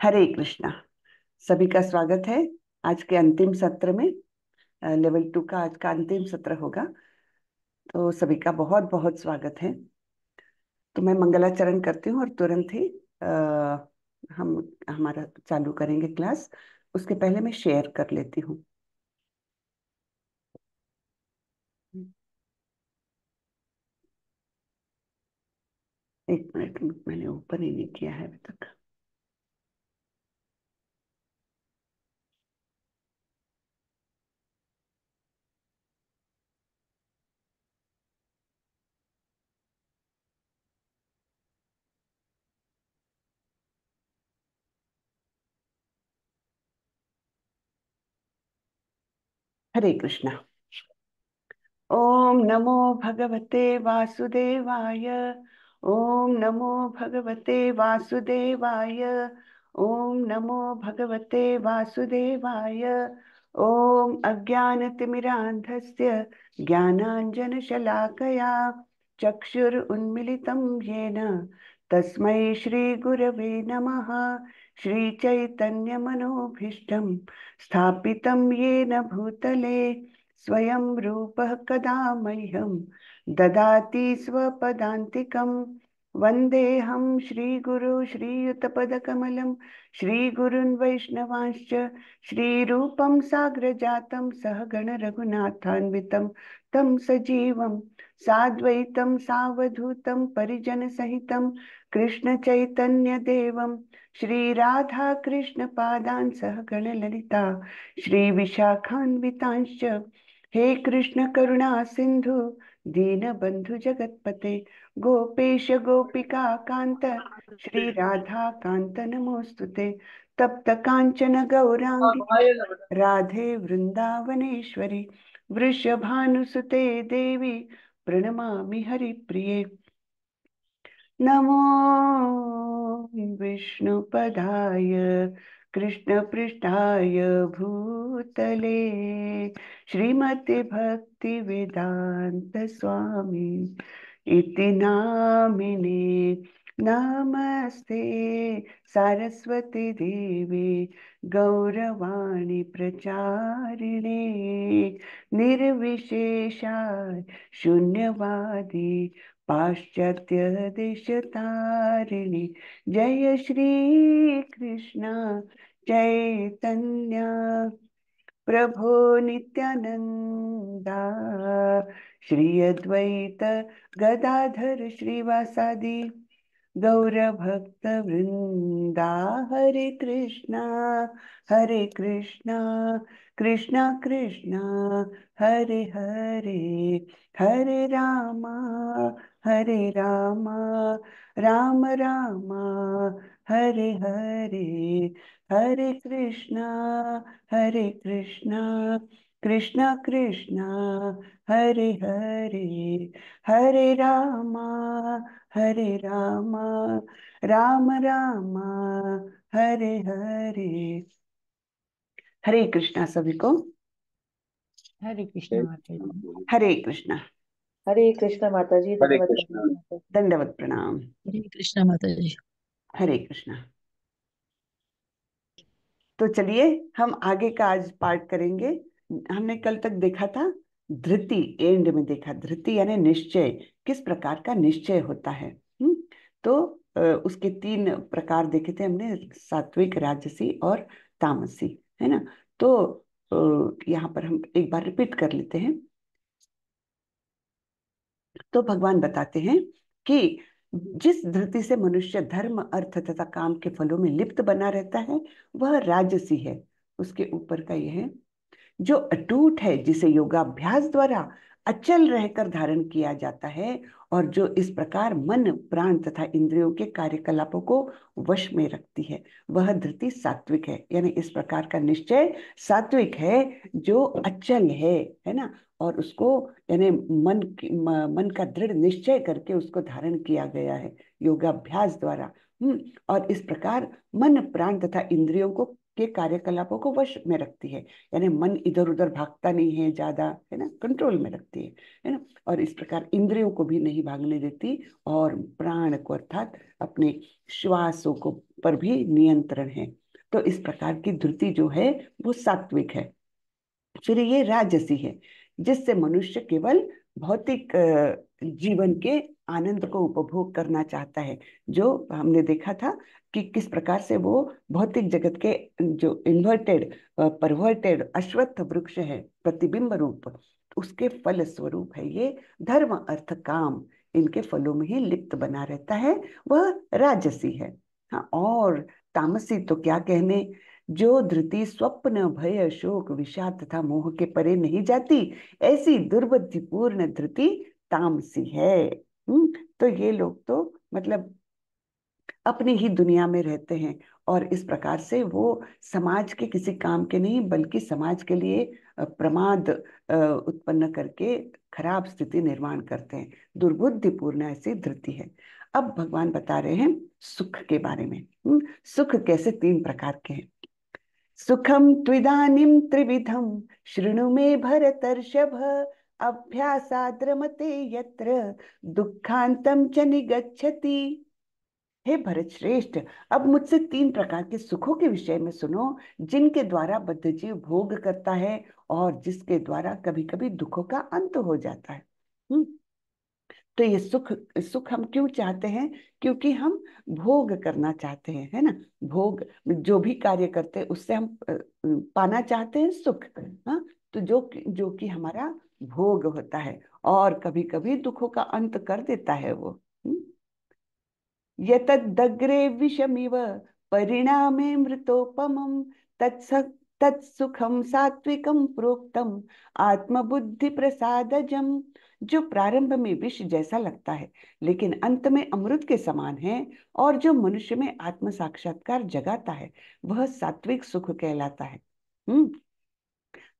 हरे कृष्णा। सभी का स्वागत है आज के अंतिम सत्र में। लेवल 2 का आज का अंतिम सत्र होगा, तो सभी का बहुत बहुत स्वागत है। तो मैं मंगलाचरण करती हूँ और तुरंत ही हम हमारा चालू करेंगे क्लास। उसके पहले मैं शेयर कर लेती हूँ। एक मिनट, मैंने ओपन ही नहीं किया है अभी तक। हरे कृष्णा। ओम नमो भगवते वासुदेवाय। ओम नमो भगवते वासुदेवाय। ओम नमो भगवते वासुदेवाय। ओम अज्ञानतिमिरान्धस्य ज्ञानाञ्जनशलाकया चक्षुरुन्मिलितं येन तस्मै श्रीगुरवे नमः। श्रीचैतन्यमनोभीष्टं स्थापितं येन भूतले स्वयं रूपः कदा मह्यं ददाति स्वपदान्तिकं। वन्देऽहं श्रीगुरु श्रीयुतपदकमलं श्रीगुरुन् वैष्णवांश्च श्रीरूपं साग्रजातं सहगण रघुनाथान्वितं तं सजीवं साद्वैतं सावधूतं परिजनसहितं कृष्णचैतन्यदेवं श्रीराधाकृष्णपादान् सहगण ललिता श्रीविशाखान्वितांश्च। हे कृष्ण करुणा सिंधु दीनबंधु जगतपते गोपेश गोपिका कांत श्री राधा कांत नमोस्तुते। तप्त कांचन गौरांगी राधे वृंदावनेश्वरी वृषभानुसुते देवी प्रणमामि हरिप्रिये। नमो विष्णुपदाय कृष्णपृष्ठाय भूतले श्रीमते भक्ति वेदांत स्वामी इति नामिने। नमस्ते सरस्वती देवी गौरवाणी प्रचारिणे निर्विशेषा शून्यवादी पाश्चात्य देशतारिणी। जय श्री कृष्ण चैतन्य प्रभो नित्यानंदा श्री अद्वैत गदाधर श्रीवासादि गौरभक्त वृंदा। हरे कृष्णा कृष्णा कृष्णा हरे हरे, हरे रामा राम रामा हरे हरे, हरे कृष्णा कृष्णा कृष्णा हरे हरे, हरे रामा राम रामा हरे हरे। हरे कृष्णा सभी को। हरे कृष्ण माता जी। हरे कृष्णा। हरे कृष्ण माता जी, हरे दंडवत कृष्णा। प्रणाम माता। दंडवत प्रणाम। हरे कृष्ण माता जी। हरे कृष्णा। तो चलिए हम आगे का आज पाठ करेंगे। हमने कल तक देखा था धृति, एंड में देखा धृति यानी निश्चय, किस प्रकार का निश्चय होता है। तो उसके 3 प्रकार देखे थे हमने, सात्विक, राजसी और तामसी, है ना। तो यहाँ पर हम एक बार रिपीट कर लेते हैं। तो भगवान बताते हैं कि जिस धृति से मनुष्य धर्म, अर्थ तथा काम के फलों में लिप्त बना रहता है वह राजसी है। उसके ऊपर का यह है, जो अटूट है, जिसे योगाभ्यास द्वारा अचल रहकर धारण किया जाता है और जो इस प्रकार मन, प्राण तथा इंद्रियों के कार्यकलापों को वश में रखती है, वह धृति सात्विक है। यानी इस प्रकार का निश्चय सात्विक है, जो अचल है ना। और उसको यानी मन का दृढ़ निश्चय करके उसको धारण किया गया है योगाभ्यास द्वारा। और इस प्रकार मन, प्राण तथा इंद्रियों को के कार्यकलापों को वश में रखती है। यानी मन इधर उधर भागता नहीं है ज्यादा, है ना, कंट्रोल में रखती है ना। और इस प्रकार इंद्रियों को भी नहीं भागने देती और प्राण को अर्थात अपने श्वासों को पर भी नियंत्रण है। तो इस प्रकार की धृति जो है वो सात्विक है। फिर ये राजसी है, जिससे मनुष्य केवल भौतिक जीवन के आनंद को उपभोग करना चाहता है। जो हमने देखा था कि किस प्रकार से वो भौतिक जगत के जो इन्वर्टेड परवर्टेड अश्वत्थ वृक्ष है प्रतिबिंब रूप, उसके फल स्वरूप है ये धर्म अर्थ काम, इनके फलों में ही लिप्त बना रहता है, वह राजसी है। हाँ, और तामसी तो क्या कहने, जो धृति स्वप्न भय शोक विषाद तथा मोह के परे नहीं जाती, ऐसी दुर्बुद्धिपूर्ण धृति तामसी है। तो ये लोग तो मतलब अपनी ही दुनिया में रहते हैं, और इस प्रकार से वो समाज के किसी काम के नहीं बल्कि समाज के लिए प्रमाद उत्पन्न करके खराब स्थिति निर्माण करते हैं। दुर्बुद्धिपूर्ण ऐसी धृति है। अब भगवान बता रहे हैं सुख के बारे में। सुख कैसे तीन प्रकार के हैं। सुखम त्विदानीं त्रिविधम शृणु मे भरतर्षभ, अभ्यासाद् रमते यत्र दुखांतम च निगच्छति। हे भरत श्रेष्ठ, अब मुझसे तीन प्रकार के सुखों के विषय में सुनो, जिनके द्वारा बद्धजीव भोग करता है और जिसके द्वारा कभी कभी दुखों का अंत हो जाता है। तो ये सुख सुख हम क्यों चाहते हैं, क्योंकि हम भोग करना चाहते हैं, है ना। भोग जो भी कार्य करते हैं उससे हम पाना चाहते हैं सुख। हाँ, तो जो कि हमारा भोग होता है और कभी कभी दुखों का अंत कर देता है वो। यतदग्रे विषमिव परिणामे मृतोपमं, तत्स तत्सुखम सात्विकम प्रोक्तम आत्मबुद्धि प्रसादजम। जो प्रारंभ में विष जैसा लगता है लेकिन अंत में अमृत के समान है, और जो मनुष्य में आत्म साक्षात्कार जगाता है, वह सात्विक सुख कहलाता है। हम्म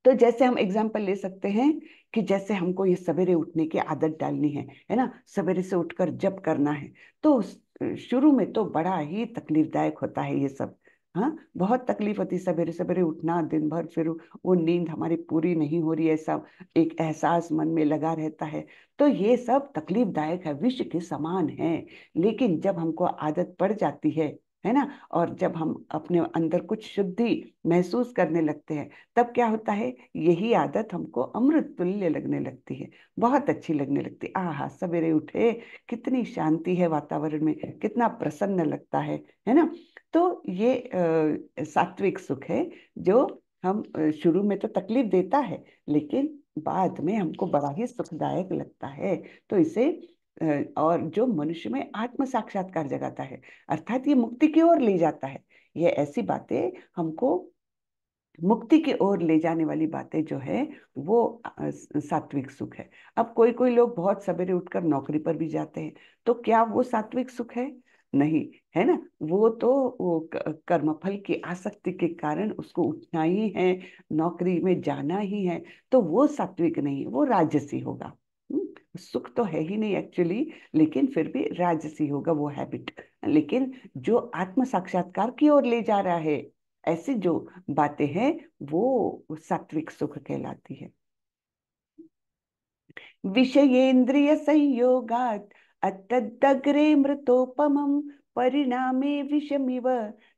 तो जैसे हम एग्जाम्पल ले सकते हैं कि जैसे हमको ये सवेरे उठने की आदत डालनी है ना, सवेरे से उठकर जप करना है, तो शुरू में तो बड़ा ही तकलीफदायक होता है ये सब। हाँ, बहुत तकलीफ होती है सवेरे सवेरे उठना, दिन भर फिर वो नींद हमारी पूरी नहीं हो रही है, ऐसा एक एहसास मन में लगा रहता है। तो ये सब तकलीफदायक है, विष के समान है। लेकिन जब हमको आदत पड़ जाती है ना, और जब हम अपने अंदर कुछ शुद्धि महसूस करने लगते हैं, तब क्या होता है, यही आदत हमको अमृत तुल्य लगने लगती है, बहुत अच्छी लगने लगती है। आहा, सवेरे उठे, कितनी शांति है वातावरण में, कितना प्रसन्न लगता है ना। तो ये सात्विक सुख है, जो हम शुरू में तो तकलीफ देता है लेकिन बाद में हमको बड़ा ही सुखदायक लगता है। तो इसे और जो मनुष्य में आत्म साक्षात्कार जगाता है, अर्थात ये मुक्ति की ओर ले जाता है। ये ऐसी बातें हमको मुक्ति की ओर ले जाने वाली बातें जो है वो सात्विक सुख है। अब कोई कोई लोग बहुत सवेरे उठकर नौकरी पर भी जाते हैं, तो क्या वो सात्विक सुख है? नहीं, है ना। वो तो वो कर्मफल की आसक्ति के कारण उसको उठना ही है, नौकरी में जाना ही है, तो वो सात्विक नहीं, वो राजसी होगा। सुख तो है ही नहीं एक्चुअली, लेकिन फिर भी राजसी होगा वो हैबिट। लेकिन जो आत्म साक्षात्कार की ओर ले जा रहा है, ऐसी जो बातें हैं, वो सात्विक सुख कहलाती है। विषयेन्द्रिय संयोगात अतदग्रे मृतोपमं, परिणामे विषमिव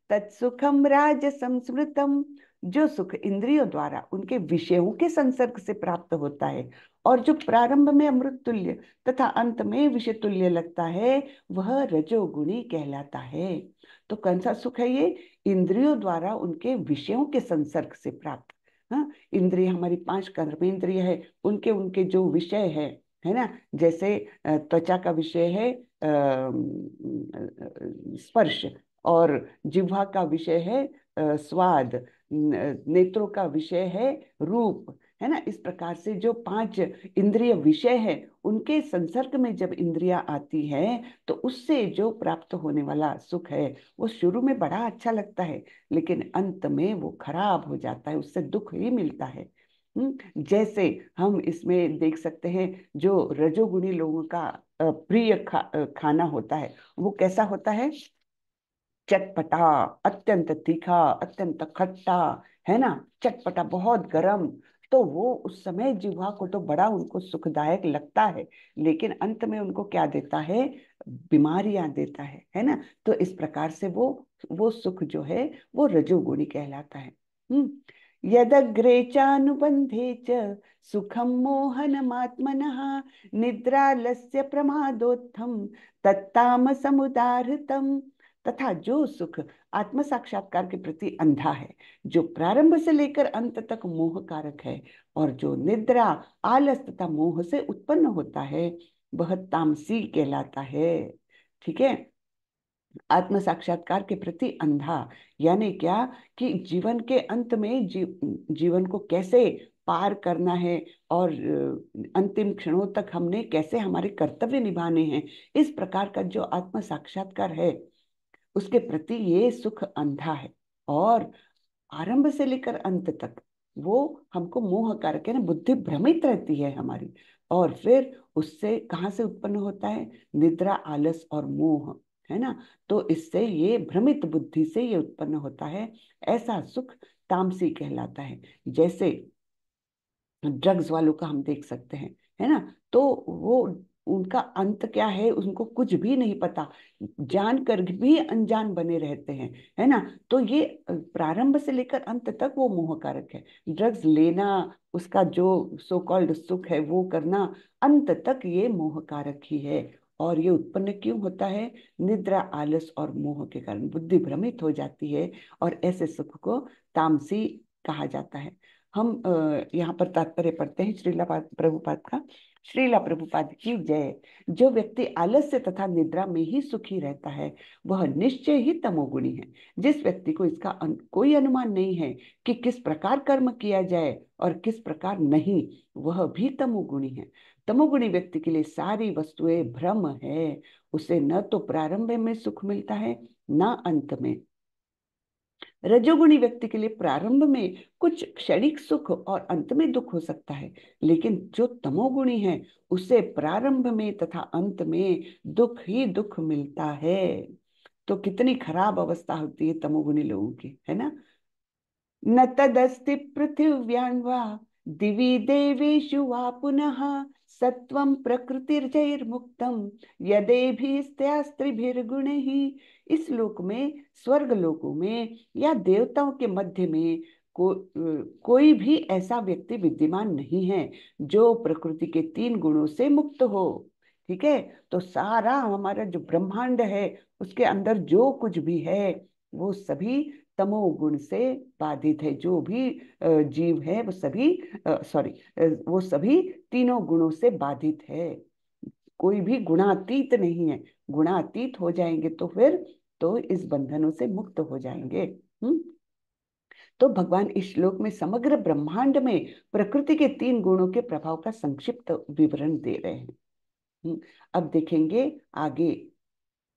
तत्सुखम राजसं स्मृतम। जो सुख इंद्रियों द्वारा उनके विषयों के संसर्ग से प्राप्त होता है और जो प्रारंभ में अमृत तुल्य तथा अंत में विषय तुल्य लगता है, वह रजोगुणी कहलाता है। तो कौन सा सुख है ये? इंद्रियों द्वारा उनके विषयों के संसर्ग से प्राप्त। हाँ, इंद्रिय हमारी पांच कर्मेंद्रिय है, उनके उनके जो विषय है ना, जैसे त्वचा का विषय है स्पर्श, और जिह्वा का विषय है स्वाद, नेत्रों का विषय है रूप, है ना। इस प्रकार से जो पांच इंद्रिय विषय है, उनके संसर्ग में जब इंद्रियां आती है, तो उससे जो प्राप्त होने वाला सुख है, वो शुरू में बड़ा अच्छा लगता है लेकिन अंत में वो खराब हो जाता है, उससे दुख ही मिलता है। जैसे हम इसमें देख सकते हैं, जो रजोगुणी लोगों का प्रिय खाना होता है, वो कैसा होता है? चटपटा, अत्यंत तीखा, अत्यंत खट्टा, है ना, चटपटा, बहुत गरम। तो वो उस समय जिह्वा को तो बड़ा उनको सुखदायक लगता है, लेकिन अंत में उनको क्या देता है? बीमारियां देता है ना। तो इस प्रकार से वो सुख जो है वो रजोगुणी कहलाता है। यदग्रे चानुबंधे च सुखम मोहनमात्मनः निद्रालस्य प्रमादोत्थम तत्तामसमुदाहृतम। तथा जो सुख आत्म साक्षात्कार के प्रति अंधा है, जो प्रारंभ से लेकर अंत तक मोह कारक है, और जो निद्रा, आलस तथा मोह से उत्पन्न होता है, वह तामसी कहलाता है। ठीक है। आत्म साक्षात्कार के प्रति अंधा यानी क्या? कि जीवन के अंत में जीवन को कैसे पार करना है, और अंतिम क्षणों तक हमने कैसे हमारे कर्तव्य निभाने हैं, इस प्रकार का जो आत्म साक्षात्कार है, उसके प्रति ये सुख अंधा है। और आरंभ से लेकर अंत तक वो हमको मोह कारक है ना, बुद्धि भ्रमित रहती है हमारी। और फिर उससे कहाँ से उत्पन्न होता है? निद्रा, आलस और मोह, है ना। तो इससे ये भ्रमित बुद्धि से ये उत्पन्न होता है। ऐसा सुख तामसी कहलाता है। जैसे ड्रग्स वालों का हम देख सकते हैं, है ना। तो वो उनका अंत क्या है उनको कुछ भी नहीं पता, जानकर भी अनजान बने रहते हैं, है ना। तो ये प्रारंभ से लेकर अंत तक वो मोहकारक है। ड्रग्स लेना, उसका जो सो कॉल्ड सुख है वो करना, अंत तक ये मोहकारक ही है। और ये उत्पन्न क्यों होता है? निद्रा, आलस और मोह के कारण बुद्धि भ्रमित हो जाती है, और ऐसे सुख को तामसी कहा जाता है। हम यहाँ पर तात्पर्य पढ़ते हैं श्रीला प्रभुपाद का। श्रीला प्रभुपाद की जय। जो व्यक्ति आलस्य तथा निद्रा में ही सुखी रहता है, वह निश्चय ही तमोगुणी है। जिस व्यक्ति को इसका कोई अनुमान नहीं है कि किस प्रकार कर्म किया जाए और किस प्रकार नहीं, वह भी तमोगुणी है। तमोगुणी व्यक्ति के लिए सारी वस्तुएं भ्रम है। उसे न तो प्रारंभ में सुख मिलता है, न अंत में। रजोगुणी व्यक्ति के लिए प्रारंभ में कुछ क्षणिक सुख और अंत में दुख हो सकता है, लेकिन जो तमोगुणी है उसे प्रारंभ में तथा अंत में दुख ही दुख मिलता है। तो कितनी खराब अवस्था होती है तमोगुणी लोगों की, है ना। न तदस्ति पृथिव्यां वा दिवि देवेषु वा पुनः सत्वं प्रकृतिर्जैर्मुक्तं यदेभिस्त्यास्त्रिभिर्गुणैः। इस लोक में, स्वर्ग लोकों में या देवताओं के मध्य में कोई भी ऐसा व्यक्ति विद्यमान नहीं है जो प्रकृति के 3 गुणों से मुक्त हो। ठीक है। तो सारा हमारा जो ब्रह्मांड है उसके अंदर जो कुछ भी है वो सभी तमोगुण से बाधित है। जो भी जीव है वो सभी वो सभी तीनों गुणों से बाधित है। कोई भी गुणातीत नहीं है। गुणातीत हो जाएंगे तो फिर तो इस बंधनों से मुक्त हो जाएंगे। तो भगवान इस श्लोक में समग्र ब्रह्मांड में प्रकृति के 3 गुणों के प्रभाव का संक्षिप्त विवरण दे रहे हैं। अब देखेंगे आगे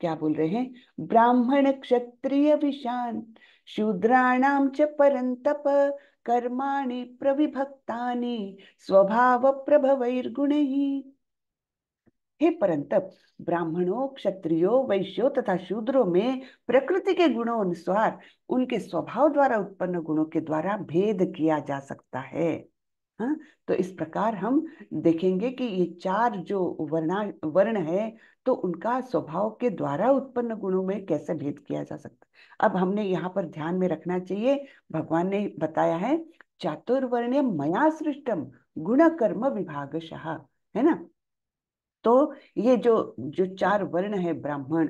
क्या बोल रहे हैं। ब्राह्मण क्षत्रिय विशान शूद्राणाम च परंतप कर्माणि प्रविभक्तानि स्वभाव प्रभवैर्गुणैः। हे परंतप, ब्राह्मणों, क्षत्रियों, वैश्यों तथा शूद्रों में प्रकृति के गुणों अनुसार उनके स्वभाव द्वारा उत्पन्न गुणों के द्वारा भेद किया जा सकता है। हाँ। तो इस प्रकार हम देखेंगे कि ये 4 जो वर्ण है, तो उनका स्वभाव के द्वारा उत्पन्न गुणों में कैसे भेद किया जा सकता है। अब हमने यहाँ पर ध्यान में रखना चाहिए, भगवान ने बताया है चातुर्वर्ण्य मया सृष्टम गुण कर्म विभागशः, है ना। तो ये जो जो 4 वर्ण है, ब्राह्मण,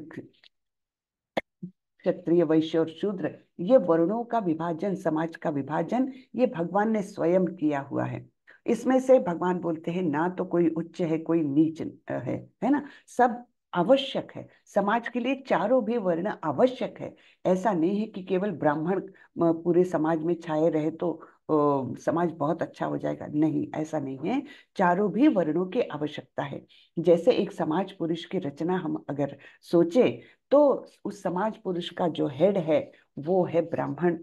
क्षत्रिय, वैश्य और शूद्र, ये वर्णों का विभाजन, समाज का विभाजन, ये भगवान ने स्वयं किया हुआ है। इसमें से भगवान बोलते हैं ना तो कोई उच्च है कोई नीच है ना। सब आवश्यक है समाज के लिए, चारों भी वर्ण आवश्यक है। ऐसा नहीं है कि केवल ब्राह्मण पूरे समाज में छाए रहे तो समाज बहुत अच्छा हो जाएगा, नहीं, ऐसा नहीं है। चारों भी वर्णों की आवश्यकता है। जैसे एक समाज पुरुष की रचना हम अगर सोचे, तो उस समाज पुरुष का जो हेड है वो है ब्राह्मण,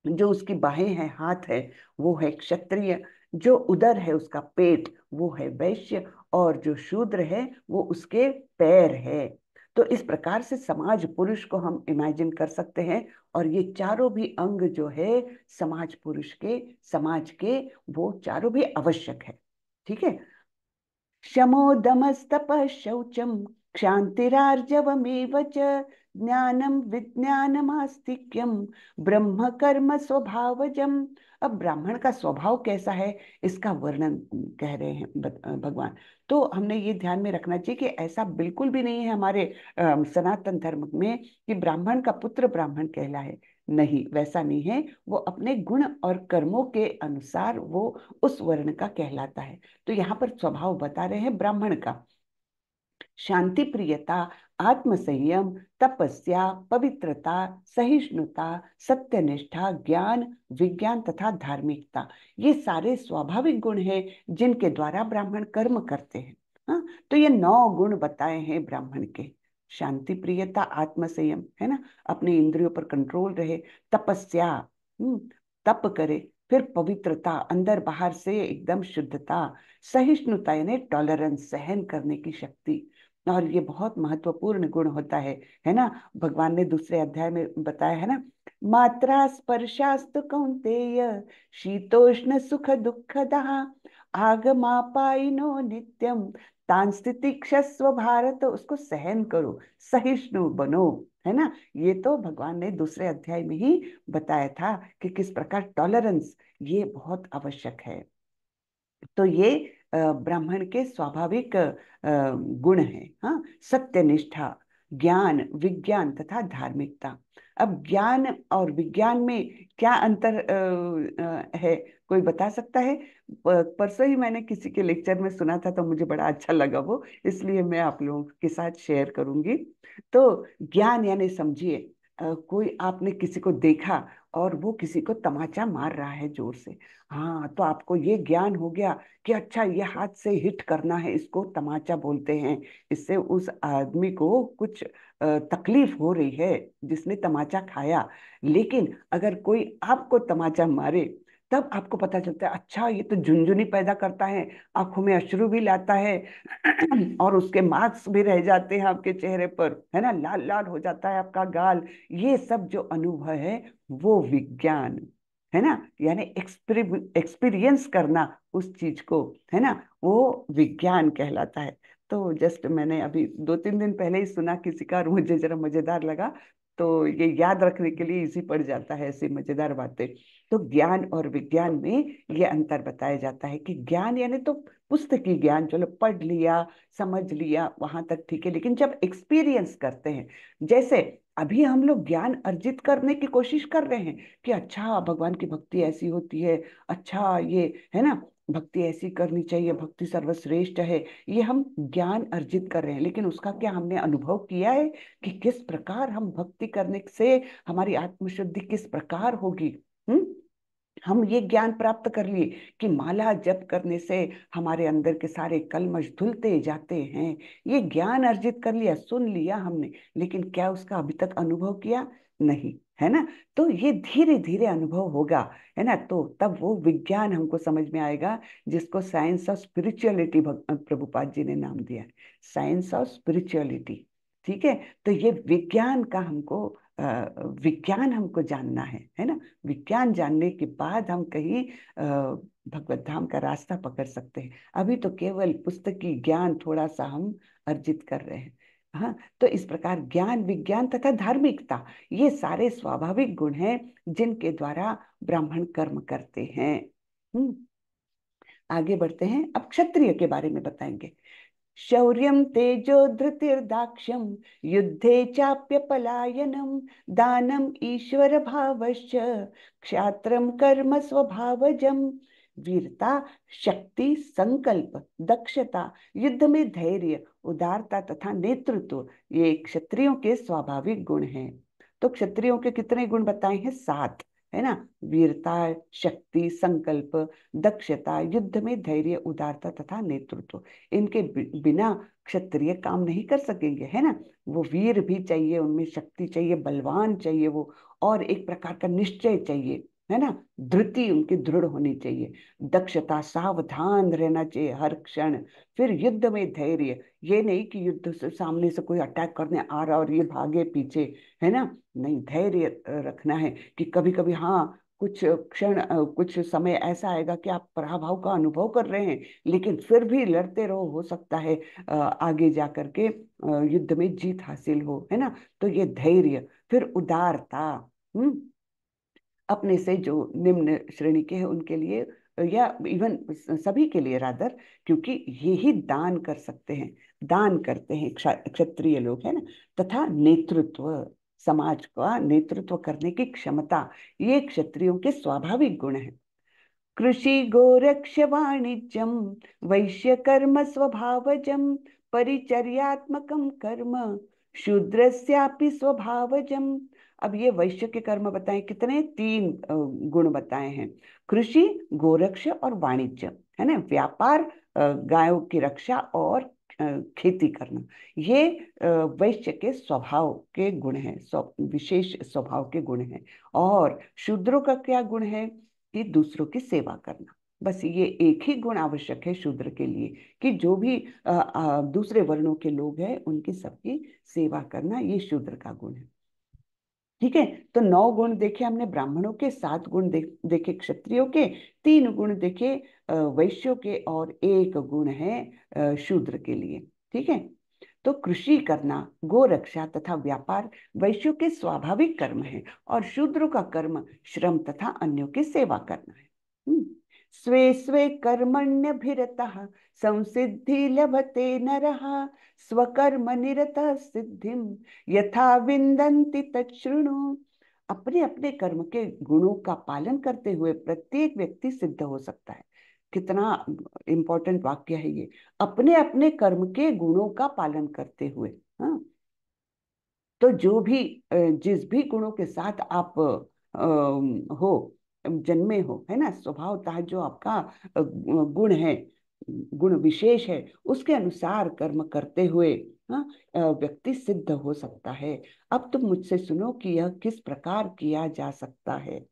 जो उसकी बाहें हैं, हाथ है, वो है क्षत्रिय, जो उदर है उसका पेट वो है वैश्य, और जो शूद्र है वो उसके पैर है। तो इस प्रकार से समाज पुरुष को हम इमेजिन कर सकते हैं, और ये चारों भी अंग जो है समाज पुरुष के, समाज के, वो चारों भी आवश्यक है। ठीक है। शमो दमस्तपः शौचम क्षान्तिरार्जवमेव च ज्ञानम विज्ञानमास्तिक्यम ब्रह्म कर्म स्वभावजम। अब ब्राह्मण का स्वभाव कैसा है, इसका वर्णन कह रहे हैं भगवान। तो हमने ये ध्यान में रखना चाहिए कि ऐसा बिल्कुल भी नहीं है हमारे सनातन धर्म में कि ब्राह्मण का पुत्र ब्राह्मण कहलाए। नहीं, वैसा नहीं है। वो अपने गुण और कर्मों के अनुसार वो उस वर्ण का कहलाता है। तो यहाँ पर स्वभाव बता रहे हैं ब्राह्मण का। शांति प्रियता, आत्मसंयम, तपस्या, पवित्रता, सहिष्णुता, सत्यनिष्ठा, ज्ञान, विज्ञान तथा धार्मिकता, ये सारे स्वाभाविक गुण हैं जिनके द्वारा ब्राह्मण कर्म करते हैं। हाँ, तो ये 9 गुण बताए हैं ब्राह्मण के। शांति प्रियता, आत्मसंयम, है ना, अपने इंद्रियों पर कंट्रोल रहे। तपस्या, तप करे। फिर पवित्रता, अंदर बाहर से एकदम शुद्धता। सहिष्णुता यानी टॉलरेंस, सहन करने की शक्ति। और ये बहुत महत्वपूर्ण गुण होता है ना। भगवान ने दूसरे अध्याय में बताया है ना, मात्रा स्पर्शास्तु कौन्तेय शीतोष्ण सुख दुःखदः आगमापायिनो नित्यम तान् स्थितिक्षस्व भारत। उसको सहन करो, सहिष्णु बनो, है ना। ये तो भगवान ने दूसरे अध्याय में ही बताया था कि किस प्रकार टॉलरेंस ये बहुत आवश्यक है। तो ये ब्राह्मण के स्वाभाविक गुण है। हाँ, सत्यनिष्ठा, ज्ञान, विज्ञान तथा धार्मिकता। अब ज्ञान और विज्ञान में क्या अंतर है, कोई बता सकता है? परसों ही मैंने किसी के लेक्चर में सुना था, तो मुझे बड़ा अच्छा लगा वो, इसलिए मैं आप लोगों के साथ शेयर करूंगी। तो ज्ञान यानी समझिए, कोई आपने किसी को देखा और वो किसी को तमाचा मार रहा है जोर से। हाँ, तो आपको ये ज्ञान हो गया कि अच्छा ये हाथ से हिट करना है, इसको तमाचा बोलते हैं। इससे उस आदमी को कुछ तकलीफ हो रही है जिसने तमाचा खाया। लेकिन अगर कोई आपको तमाचा मारे, तब आपको पता चलता है अच्छा ये तो झुनझुनी पैदा करता है, आंखों में अश्रु भी लाता है और उसके मार्क्स भी रह जाते हैं आपके चेहरे पर, है ना, लाल लाल हो जाता है आपका गाल। ये सब जो अनुभव है वो विज्ञान है ना, यानी एक्सपीरियंस करना उस चीज को, है ना, वो विज्ञान कहलाता है। तो जस्ट मैंने अभी 2-3 दिन पहले ही सुना किसी का, और मुझे जरा मजेदार लगा, तो ये याद रखने के लिए इजी पड़ जाता है ऐसी मजेदार बातें। तो ज्ञान और विज्ञान में ये अंतर बताया जाता है कि ज्ञान यानी तो पुस्तकी ज्ञान, चलो पढ़ लिया, समझ लिया, वहां तक ठीक है। लेकिन जब एक्सपीरियंस करते हैं, जैसे अभी हम लोग ज्ञान अर्जित करने की कोशिश कर रहे हैं कि अच्छा भगवान की भक्ति ऐसी होती है, अच्छा ये, है ना, भक्ति ऐसी करनी चाहिए, भक्ति सर्वश्रेष्ठ है, ये हम ज्ञान अर्जित कर रहे हैं। लेकिन उसका क्या हमने अनुभव किया है कि किस प्रकार हम भक्ति करने से हमारी आत्मशुद्धि किस प्रकार होगी? हम्म। हम ये ज्ञान प्राप्त कर लिए कि माला जप करने से हमारे अंदर के सारे कल्मश धुलते जाते हैं। ये ज्ञान अर्जित कर लिया, सुन लिया हमने, लेकिन क्या उसका अभी तक अनुभव किया? नहीं, है ना। तो ये धीरे धीरे अनुभव होगा, है ना, तो तब वो विज्ञान हमको समझ में आएगा, जिसको science of spirituality Prabhupada ji ने नाम दिया है, साइंस ऑफ स्पिरिचुअलिटी। ठीक है। तो ये विज्ञान का हमको विज्ञान हमको जानना है ना। विज्ञान जानने के बाद हम कहीं भगवत धाम का रास्ता पकड़ सकते हैं। अभी तो केवल पुस्तकी ज्ञान थोड़ा सा हम अर्जित कर रहे हैं। हाँ, तो इस प्रकार ज्ञान, विज्ञान तथा धार्मिकता, ये सारे स्वाभाविक गुण हैं जिनके द्वारा ब्राह्मण कर्म करते हैं। हम्म। आगे बढ़ते हैं, अब क्षत्रिय के बारे में बताएंगे। शौर्यं तेजो धृतिर्दाक्ष्यं युद्धे चाप्यपलायनं दानम ईश्वर भावश्च क्षात्रम कर्म स्वभावजम। वीरता, शक्ति, संकल्प, दक्षता, युद्ध में धैर्य, उदारता तथा नेतृत्व, ये क्षत्रियों के स्वाभाविक गुण हैं। तो क्षत्रियों के कितने गुण बताए हैं? 7, है ना। वीरता, शक्ति, संकल्प, दक्षता, युद्ध में धैर्य, उदारता तथा नेतृत्व। इनके बिना क्षत्रिय काम नहीं कर सकेंगे, है ना। वो वीर भी चाहिए, उनमें शक्ति चाहिए, बलवान चाहिए वो, और एक प्रकार का निश्चय चाहिए, है ना, धृति उनकी दृढ़ होनी चाहिए, दक्षता, सावधान रहना चाहिए हर क्षण। फिर युद्ध में धैर्य, ये नहीं कि युद्ध से सामने से कोई अटैक करने आ रहा और ये भागे पीछे, है ना, नहीं, धैर्य रखना है कि कभी कभी हाँ कुछ क्षण कुछ समय ऐसा आएगा कि आप पराभव का अनुभव कर रहे हैं, लेकिन फिर भी लड़ते रहो, हो सकता है आगे जा करके युद्ध में जीत हासिल हो, है ना। तो ये धैर्य, फिर उदारता, हम्म, अपने से जो निम्न श्रेणी के हैं उनके लिए, या इवन सभी के लिए रादर, क्योंकि ये ही दान कर सकते हैं, दान करते हैं क्षत्रिय लोग, है ना। तथा नेतृत्व, समाज का नेतृत्व करने की क्षमता, ये क्षत्रियों के स्वाभाविक गुण है। कृषि गोरक्ष वाणिज्यम वैश्य कर्म स्वभावजम परिचर्यात्मकम कर्म शूद्रस्यापि स्वभावजम। अब ये वैश्य के कर्म बताएं, कितने, तीन गुण बताए हैं, कृषि, गोरक्ष और वाणिज्य, है ना, व्यापार, गायों की रक्षा और खेती करना, ये वैश्य के स्वभाव के गुण हैं, विशेष स्वभाव के गुण हैं। और शूद्रों का क्या गुण है कि दूसरों की सेवा करना। बस ये एक ही गुण आवश्यक है शूद्र के लिए, कि जो भी दूसरे वर्णों के लोग हैं उनकी सबकी सेवा करना, ये शूद्र का गुण है। ठीक है, तो 9 गुण देखे हमने ब्राह्मणों के, 7 गुण देखे क्षत्रियों के, 3 गुण देखे वैश्यों के, और 1 गुण है शूद्र के लिए। ठीक है, तो कृषि करना, गो रक्षा तथा व्यापार वैश्यों के स्वाभाविक कर्म है, और शूद्रों का कर्म श्रम तथा अन्यों की सेवा करना है। स्वे स्वे कर्मण्यभिरतः संसिद्धि लभते नरः स्वकर्म निरतः सिद्धिम यथा विन्दन्ति तच्छृणु। अपने अपने कर्म के गुणों का पालन करते हुए प्रत्येक व्यक्ति सिद्ध हो सकता है। कितना इंपॉर्टेंट वाक्य है ये, अपने अपने कर्म के गुणों का पालन करते हुए। हाँ, तो जो भी जिस भी गुणों के साथ आप हो, जन्मे हो, है ना, स्वभावतः जो आपका गुण है, गुण विशेष है, उसके अनुसार कर्म करते हुए हाँ व्यक्ति सिद्ध हो सकता है। अब तुम मुझसे सुनो कि यह किस प्रकार किया जा सकता है।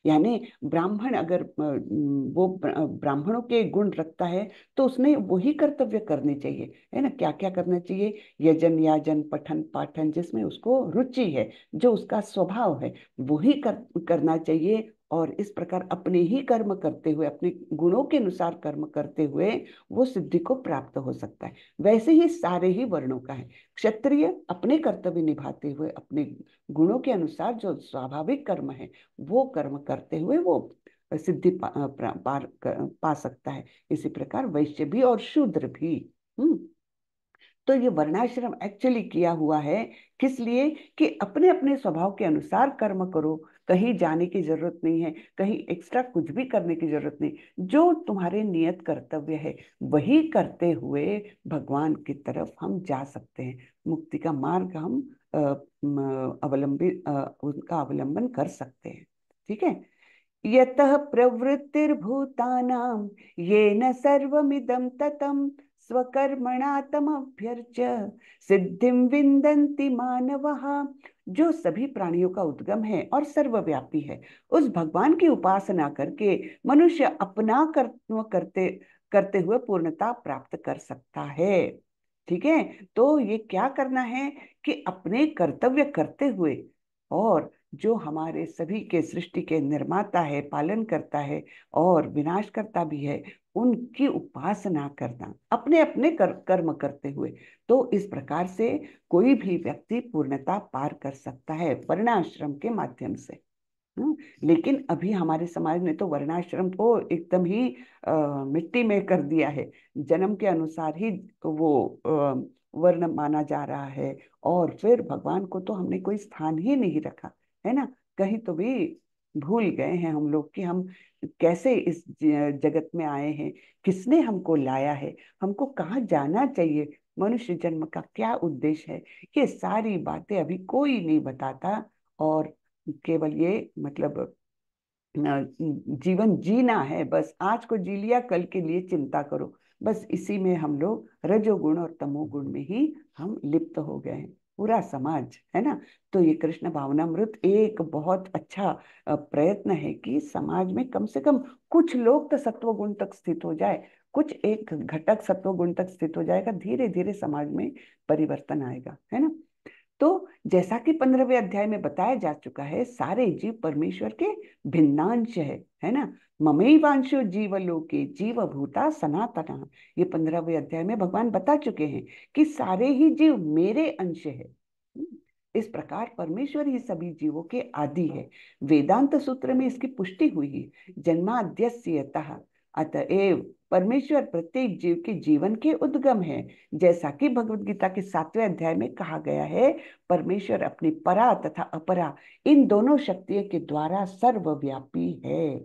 यानी ब्राह्मण अगर वो ब्राह्मणों के गुण रखता है, तो उसने वही कर्तव्य करने चाहिए, है ना। क्या क्या करना चाहिए, यजन याजन पठन पाठन, जिसमें उसको रुचि है, जो उसका स्वभाव है, वही करना चाहिए। और इस प्रकार अपने ही कर्म करते हुए, अपने गुणों के अनुसार कर्म करते हुए वो सिद्धि को प्राप्त हो सकता है। वैसे ही सारे ही वर्णों का है, क्षत्रिय अपने कर्तव्य निभाते हुए अपने गुणों के अनुसार जो स्वाभाविक कर्म है वो कर्म करते हुए वो सिद्धि पा सकता है। इसी प्रकार वैश्य भी और शूद्र भी। हम्म, तो ये वर्णाश्रम एक्चुअली किया हुआ है किस लिए, कि अपने अपने स्वभाव के अनुसार कर्म करो, कहीं जाने की जरूरत नहीं है, कहीं एक्स्ट्रा कुछ भी करने की जरूरत नहीं, जो तुम्हारे नियत कर्तव्य है वही करते हुए भगवान की तरफ हम जा सकते हैं, मुक्ति का मार्ग हम उनका अवलंबन कर सकते हैं। ठीक है, यतः प्रवृत्तिर्भूतानां येन सर्वमिदं ततं स्वकर्मणा तमभ्यर्च्य सिद्धिं विन्दन्ति मानवः। जो सभी प्राणियों का उद्गम है और सर्वव्यापी है, उस भगवान की उपासना करके मनुष्य अपना कर्म करते करते हुए पूर्णता प्राप्त कर सकता है। ठीक है, तो ये क्या करना है कि अपने कर्तव्य करते हुए, और जो हमारे सभी के सृष्टि के निर्माता है, पालन करता है और विनाश करता भी है, उनकी उपासना करना अपने अपने कर्म करते हुए। तो इस प्रकार से कोई भी व्यक्ति पूर्णता पार कर सकता है वर्णाश्रम के माध्यम से। लेकिन अभी हमारे समाज ने तो वर्णाश्रम को एकदम ही मिट्टी में कर दिया है, जन्म के अनुसार ही तो वो वर्ण माना जा रहा है, और फिर भगवान को तो हमने कोई स्थान ही नहीं रखा, है ना। कहीं तो भी भूल गए हैं हम लोग कि हम कैसे इस जगत में आए हैं, किसने हमको लाया है, हमको कहाँ जाना चाहिए, मनुष्य जन्म का क्या उद्देश्य है, ये सारी बातें अभी कोई नहीं बताता। और केवल ये मतलब जीवन जीना है, बस आज को जी लिया, कल के लिए चिंता करो, बस इसी में हम लोग रजोगुण और तमोगुण में ही हम लिप्त हो गए हैं। पूरा समाज, है ना। तो ये कृष्ण भावनामृत एक बहुत अच्छा प्रयत्न है कि समाज में कम से कम कुछ लोग तो सत्व गुण तक स्थित हो जाए, कुछ एक घटक सत्व गुण तक स्थित हो जाएगा, धीरे धीरे समाज में परिवर्तन आएगा, है ना। तो जैसा कि 15वें अध्याय में बताया जा चुका है, सारे जीव परमेश्वर के भिन्नांश है ना। ममैवांशो जीवलोके जीव भूता सनातन, ये 15वें अध्याय में भगवान बता चुके हैं कि सारे ही जीव मेरे अंश है। इस प्रकार परमेश्वर ही सभी जीवों के आदि है। वेदांत सूत्र में इसकी पुष्टि हुई है, जन्माद्यस्य यतः, अतएव परमेश्वर प्रत्येक जीव के जीवन के उद्गम है। जैसा कि भगवत गीता के 7वें अध्याय में कहा गया है, परमेश्वर अपनी परा तथा अपरा इन दोनों शक्तियों के द्वारा सर्वव्यापी है।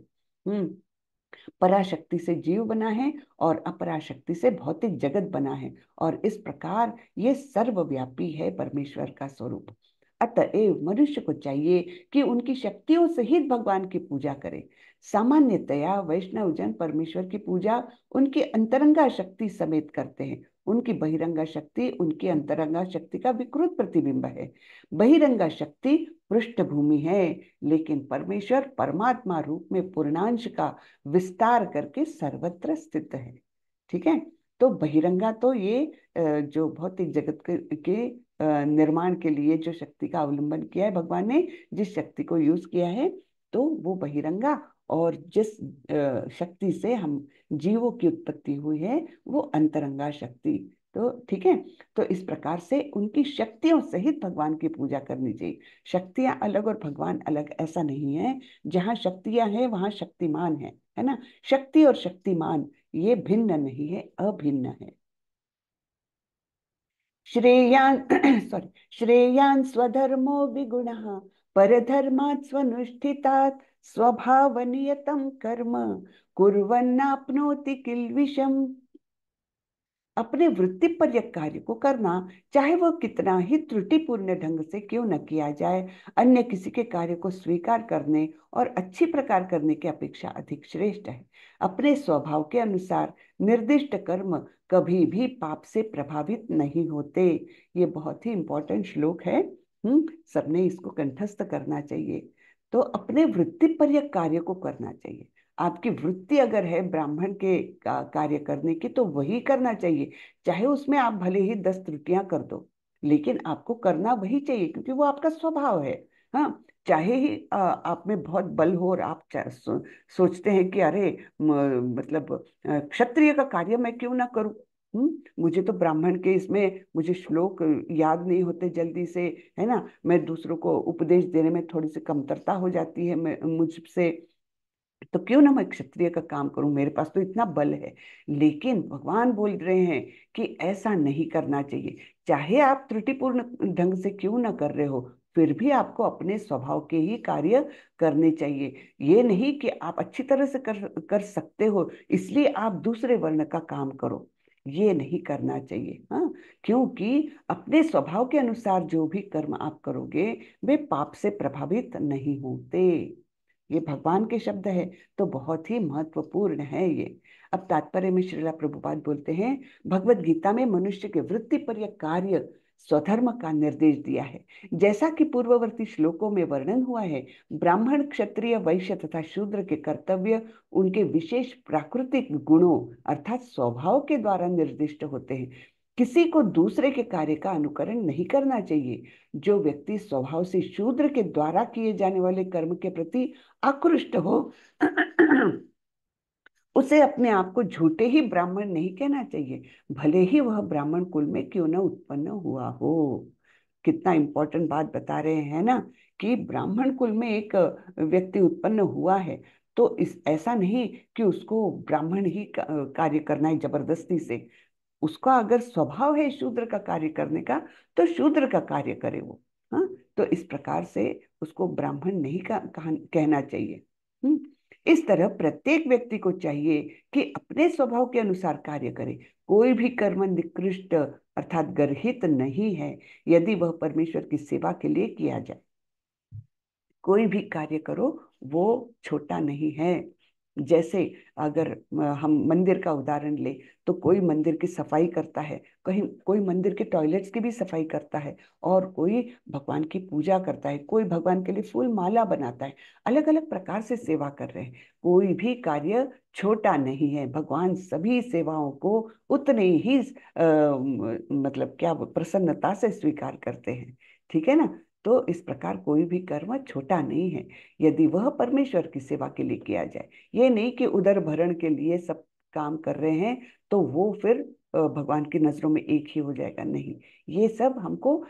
पराशक्ति से जीव बना है और अपराशक्ति से भौतिक जगत बना है, और इस प्रकार ये सर्वव्यापी है परमेश्वर का स्वरूप। अतएव मनुष्य को चाहिए कि उनकी शक्तियों सहित भगवान की पूजा करे। सामान्यतया वैष्णव जन परमेश्वर की पूजा उनकी अंतरंगा शक्ति समेत करते हैं। उनकी बहिरंगा शक्ति उनकी अंतरंगा शक्ति का विकृत प्रतिबिंब है। बहिरंगा शक्ति पृष्ठभूमि है, लेकिन परमेश्वर परमात्मा रूप में पूर्णांश का विस्तार करके सर्वत्र स्थित है। ठीक है। तो बहिरंगा तो ये जो भौतिक जगत के निर्माण के लिए जो शक्ति का अवलंबन किया है भगवान ने, जिस शक्ति को यूज किया है, तो वो बहिरंगा। और जिस शक्ति से हम जीवों की उत्पत्ति हुई है वो अंतरंगा शक्ति। तो ठीक है। तो इस प्रकार से उनकी शक्तियों सहित भगवान की पूजा करनी चाहिए। शक्तियां अलग और भगवान अलग ऐसा नहीं है। जहाँ शक्तियां हैं वहां शक्तिमान है ना। शक्ति और शक्तिमान ये भिन्न नहीं है, अभिन्न है। श्रेयान सॉरी, श्रेयान स्वधर्मो विगुणः परधर्मात् स्वनुष्ठितात् स्वभावनियतं कर्म कुर्वन्नाप्नोति किल्बिषम्। अपने वृत्तिपर्यक कार्य को करना, चाहे वह कितना ही त्रुटिपूर्ण ढंग से क्यों न किया जाए, अन्य किसी के कार्य को स्वीकार करने और अच्छी प्रकार करने की अपेक्षा अधिक श्रेष्ठ है। अपने स्वभाव के अनुसार निर्दिष्ट कर्म कभी भी पाप से प्रभावित नहीं होते। ये बहुत ही इंपॉर्टेंट श्लोक है। सबने इसको कंठस्थ करना चाहिए। तो अपने वृत्तिपर्यक कार्य को करना चाहिए। आपकी वृत्ति अगर है ब्राह्मण के कार्य करने की, तो वही करना चाहिए। चाहे उसमें आप भले ही 10 त्रुटियां कर दो, लेकिन आपको करना वही चाहिए, क्योंकि वो आपका स्वभाव है। हाँ, चाहे ही आप में बहुत बल हो और आप सोचते हैं कि अरे मतलब क्षत्रिय का कार्य मैं क्यों ना करूं। मुझे तो ब्राह्मण के इसमें मुझे श्लोक याद नहीं होते जल्दी से, है ना। मैं दूसरों को उपदेश देने में थोड़ी सी कमतरता हो जाती है मुझसे, तो क्यों ना मैं क्षत्रिय का काम करूं, मेरे पास तो इतना बल है। लेकिन भगवान बोल रहे हैं कि ऐसा नहीं करना चाहिए। चाहे आप त्रुटिपूर्ण ढंग से क्यों ना कर रहे हो, फिर भी आपको अपने स्वभाव के ही कार्य करने चाहिए। ये नहीं कि आप अच्छी तरह से कर सकते हो इसलिए आप दूसरे वर्ण का काम करो, ये नहीं करना चाहिए। हाँ, क्योंकि अपने स्वभाव के अनुसार जो भी कर्म आप करोगे वे पाप से प्रभावित नहीं होते। ये भगवान के शब्द है, तो बहुत ही महत्वपूर्ण है ये। अब तात्पर्य में श्रीला प्रभुपाद बोलते हैं, भगवत गीता में मनुष्य के वृत्ति पर यह कार्य स्वधर्म का निर्देश दिया है। जैसा कि पूर्ववर्ती श्लोकों में वर्णन हुआ है, ब्राह्मण क्षत्रिय वैश्य तथा शूद्र के कर्तव्य उनके विशेष प्राकृतिक गुणों अर्थात स्वभाव के द्वारा निर्दिष्ट होते हैं। किसी को दूसरे के कार्य का अनुकरण नहीं करना चाहिए। जो व्यक्ति स्वभाव से शूद्र के द्वारा किए जाने वाले कर्म के प्रति आकृष्ट हो उसे अपने आप को झूठे ही ब्राह्मण नहीं कहना चाहिए, भले ही वह ब्राह्मण कुल में क्यों न उत्पन्न हुआ हो। कितना इंपॉर्टेंट बात बता रहे हैं ना, कि ब्राह्मण कुल में एक व्यक्ति उत्पन्न हुआ है, तो इस ऐसा नहीं कि उसको ब्राह्मण ही कार्य करना है जबरदस्ती से। उसका अगर स्वभाव है शूद्र का कार्य करने का, तो शूद्र का कार्य करे वो। हाँ, तो इस प्रकार से उसको ब्राह्मण नहीं कहना चाहिए। इस तरह प्रत्येक व्यक्ति को चाहिए कि अपने स्वभाव के अनुसार कार्य करे। कोई भी कर्म निकृष्ट अर्थात गर्हित नहीं है यदि वह परमेश्वर की सेवा के लिए किया जाए। कोई भी कार्य करो वो छोटा नहीं है। जैसे अगर हम मंदिर का उदाहरण ले, तो कोई मंदिर की सफाई करता है, कहीं कोई मंदिर के टॉयलेट्स की भी सफाई करता है, और कोई भगवान की पूजा करता है, कोई भगवान के लिए फूल माला बनाता है। अलग अलग प्रकार से सेवा कर रहे हैं। कोई भी कार्य छोटा नहीं है। भगवान सभी सेवाओं को उतने ही मतलब क्या प्रसन्नता से स्वीकार करते हैं। ठीक है ना। तो इस प्रकार कोई भी कर्म छोटा नहीं है, यदि वह परमेश्वर की सेवा के लिए किया जाए। ये नहीं कि उदर भरण के लिए सब काम कर रहे हैं तो वो फिर भगवान की नजरों में एक ही हो जाएगा, नहीं। ये सब हमको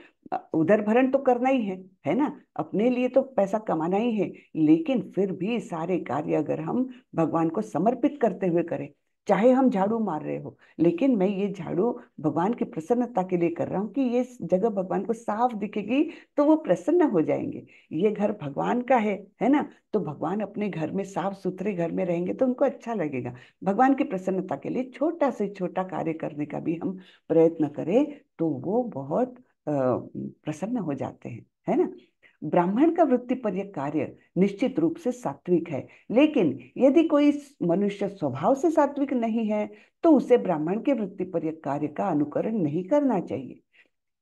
उदर भरण तो करना ही है ना, अपने लिए तो पैसा कमाना ही है, लेकिन फिर भी सारे कार्य अगर हम भगवान को समर्पित करते हुए करें, चाहे हम झाड़ू मार रहे हो, लेकिन मैं ये झाड़ू भगवान की प्रसन्नता के लिए कर रहा हूँ कि ये जगह भगवान को साफ दिखेगी तो वो प्रसन्न हो जाएंगे। ये घर भगवान का है ना। तो भगवान अपने घर में साफ सुथरे घर में रहेंगे तो उनको अच्छा लगेगा। भगवान की प्रसन्नता के लिए छोटा से छोटा कार्य करने का भी हम प्रयत्न करें तो वो बहुत प्रसन्न हो जाते हैं, है ना। ब्राह्मण का वृत्तिपर्य कार्य निश्चित रूप से सात्विक है, लेकिन यदि कोई मनुष्य स्वभाव से सात्विक नहीं है तो उसे ब्राह्मण के वृत्तिपर्य कार्य का अनुकरण नहीं करना चाहिए।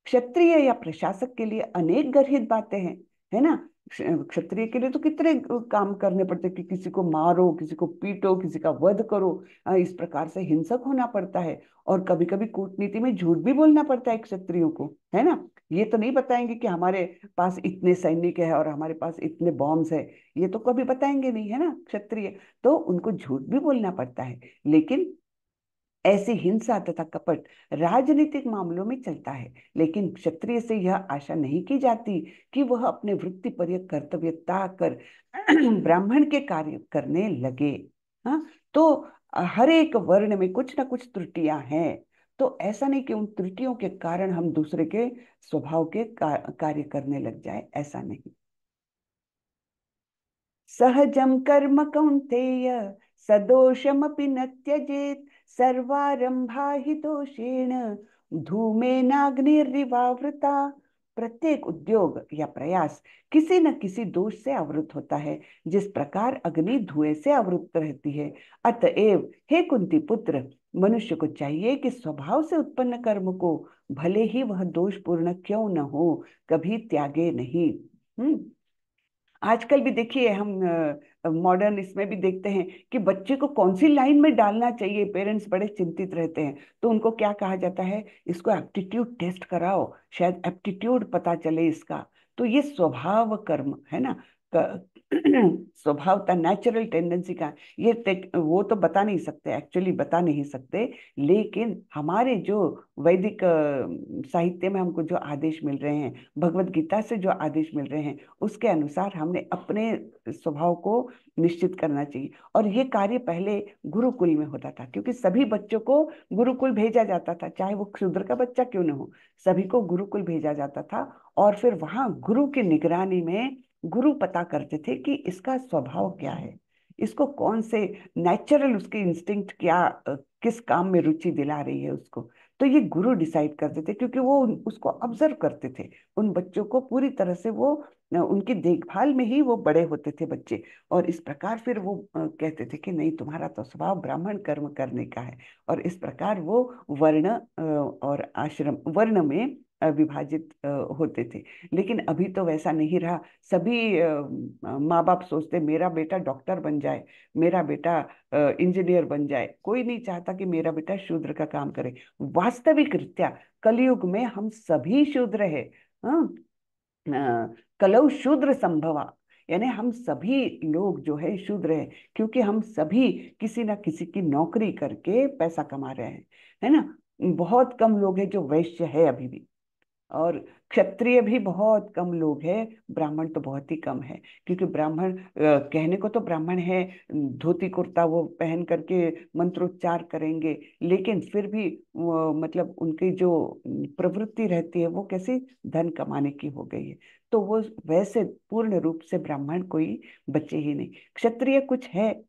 क्षत्रिय या प्रशासक के लिए अनेक गर्हित बातें हैं, है ना। क्षत्रिय के लिए तो कितने काम करने पड़ते हैं कि किसी को मारो, किसी को पीटो, किसी का वध करो। इस प्रकार से हिंसक होना पड़ता है, और कभी कभी कूटनीति में झूठ भी बोलना पड़ता है क्षत्रियों को, है ना। ये तो नहीं बताएंगे कि हमारे पास इतने सैनिक है और हमारे पास इतने बॉम्ब्स है, ये तो कभी बताएंगे नहीं, है ना क्षत्रिय। तो उनको झूठ भी बोलना पड़ता है। लेकिन ऐसी हिंसा तथा कपट राजनीतिक मामलों में चलता है, लेकिन क्षत्रिय से यह आशा नहीं की जाती कि वह अपने वृत्तिपर्य कर्तव्य त्याग कर ब्राह्मण के कार्य करने लगे। हाँ। तो हर एक वर्ण में कुछ ना कुछ त्रुटियां हैं, तो ऐसा नहीं कि उन त्रुटियों के कारण हम दूसरे के स्वभाव के कार्य करने लग जाए, ऐसा नहीं। सहजं कर्म कौन्तेय सदोषमपि न त्यजेत्, सर्वारंभा हि दोषेण धूमेनाग्निर्वावृता। प्रत्येक उद्योग या प्रयास किसी न किसी दोष से आवृत होता है, जिस प्रकार अग्नि धुएं से आवृत रहती है। अतएव हे कुंती पुत्र, मनुष्य को चाहिए कि स्वभाव से उत्पन्न कर्म को, भले ही वह दोषपूर्ण क्यों न हो, कभी त्यागे नहीं। आजकल भी देखिए, हम मॉडर्न इसमें भी देखते हैं कि बच्चे को कौन सी लाइन में डालना चाहिए, पेरेंट्स बड़े चिंतित रहते हैं। तो उनको क्या कहा जाता है, इसको एप्टीट्यूड टेस्ट कराओ, शायद एप्टीट्यूड पता चले इसका। तो ये स्वभाव कर्म है ना, स्वभावता नेचुरल टेंडेंसी का, ये वो तो बता नहीं सकते, एक्चुअली बता नहीं सकते। लेकिन हमारे जो वैदिक साहित्य में हमको जो आदेश मिल रहे हैं, भगवत गीता से जो आदेश मिल रहे हैं, उसके अनुसार हमने अपने स्वभाव को निश्चित करना चाहिए। और ये कार्य पहले गुरुकुल में होता था, क्योंकि सभी बच्चों को गुरुकुल भेजा जाता था, चाहे वो क्षुद्र का बच्चा क्यों न हो, सभी को गुरुकुल भेजा जाता था। और फिर वहां गुरु की निगरानी में गुरु पता करते थे कि इसका स्वभाव क्या है, इसको कौन से नेचुरल उसके इंस्टिंक्ट क्या किस काम में रुचि दिला रही है उसको। तो ये गुरु डिसाइड करते थे, क्योंकि वो उसको ऑब्जर्व करते थे, उन बच्चों को पूरी तरह से वो उनकी देखभाल में ही वो बड़े होते थे बच्चे। और इस प्रकार फिर वो कहते थे कि नहीं, तुम्हारा तो स्वभाव ब्राह्मण कर्म करने का है। और इस प्रकार वो वर्ण और आश्रम वर्ण में विभाजित होते थे। लेकिन अभी तो वैसा नहीं रहा। सभी माँ बाप सोचते मेरा बेटा डॉक्टर बन जाए, मेरा बेटा इंजीनियर बन जाए, कोई नहीं चाहता कि मेरा बेटा शूद्र का काम करे। वास्तविक रीत्या कलयुग में हम सभी शूद्र है। हाँ। कलौ शूद्र संभवा, यानी हम सभी लोग जो है शूद्र है, क्योंकि हम सभी किसी ना किसी की नौकरी करके पैसा कमा रहे हैं, है ना। बहुत कम लोग हैं जो वैश्य है अभी भी, और क्षत्रिय भी बहुत कम लोग हैं, ब्राह्मण तो बहुत ही कम है। क्योंकि ब्राह्मण कहने को तो ब्राह्मण है, धोती कुर्ता वो पहन करके मंत्रोच्चार करेंगे, लेकिन फिर भी मतलब उनकी जो प्रवृत्ति रहती है वो कैसी धन कमाने की हो गई है। तो वो वैसे पूर्ण रूप से ब्राह्मण कोई बचे ही नहीं। क्षत्रिय कुछ है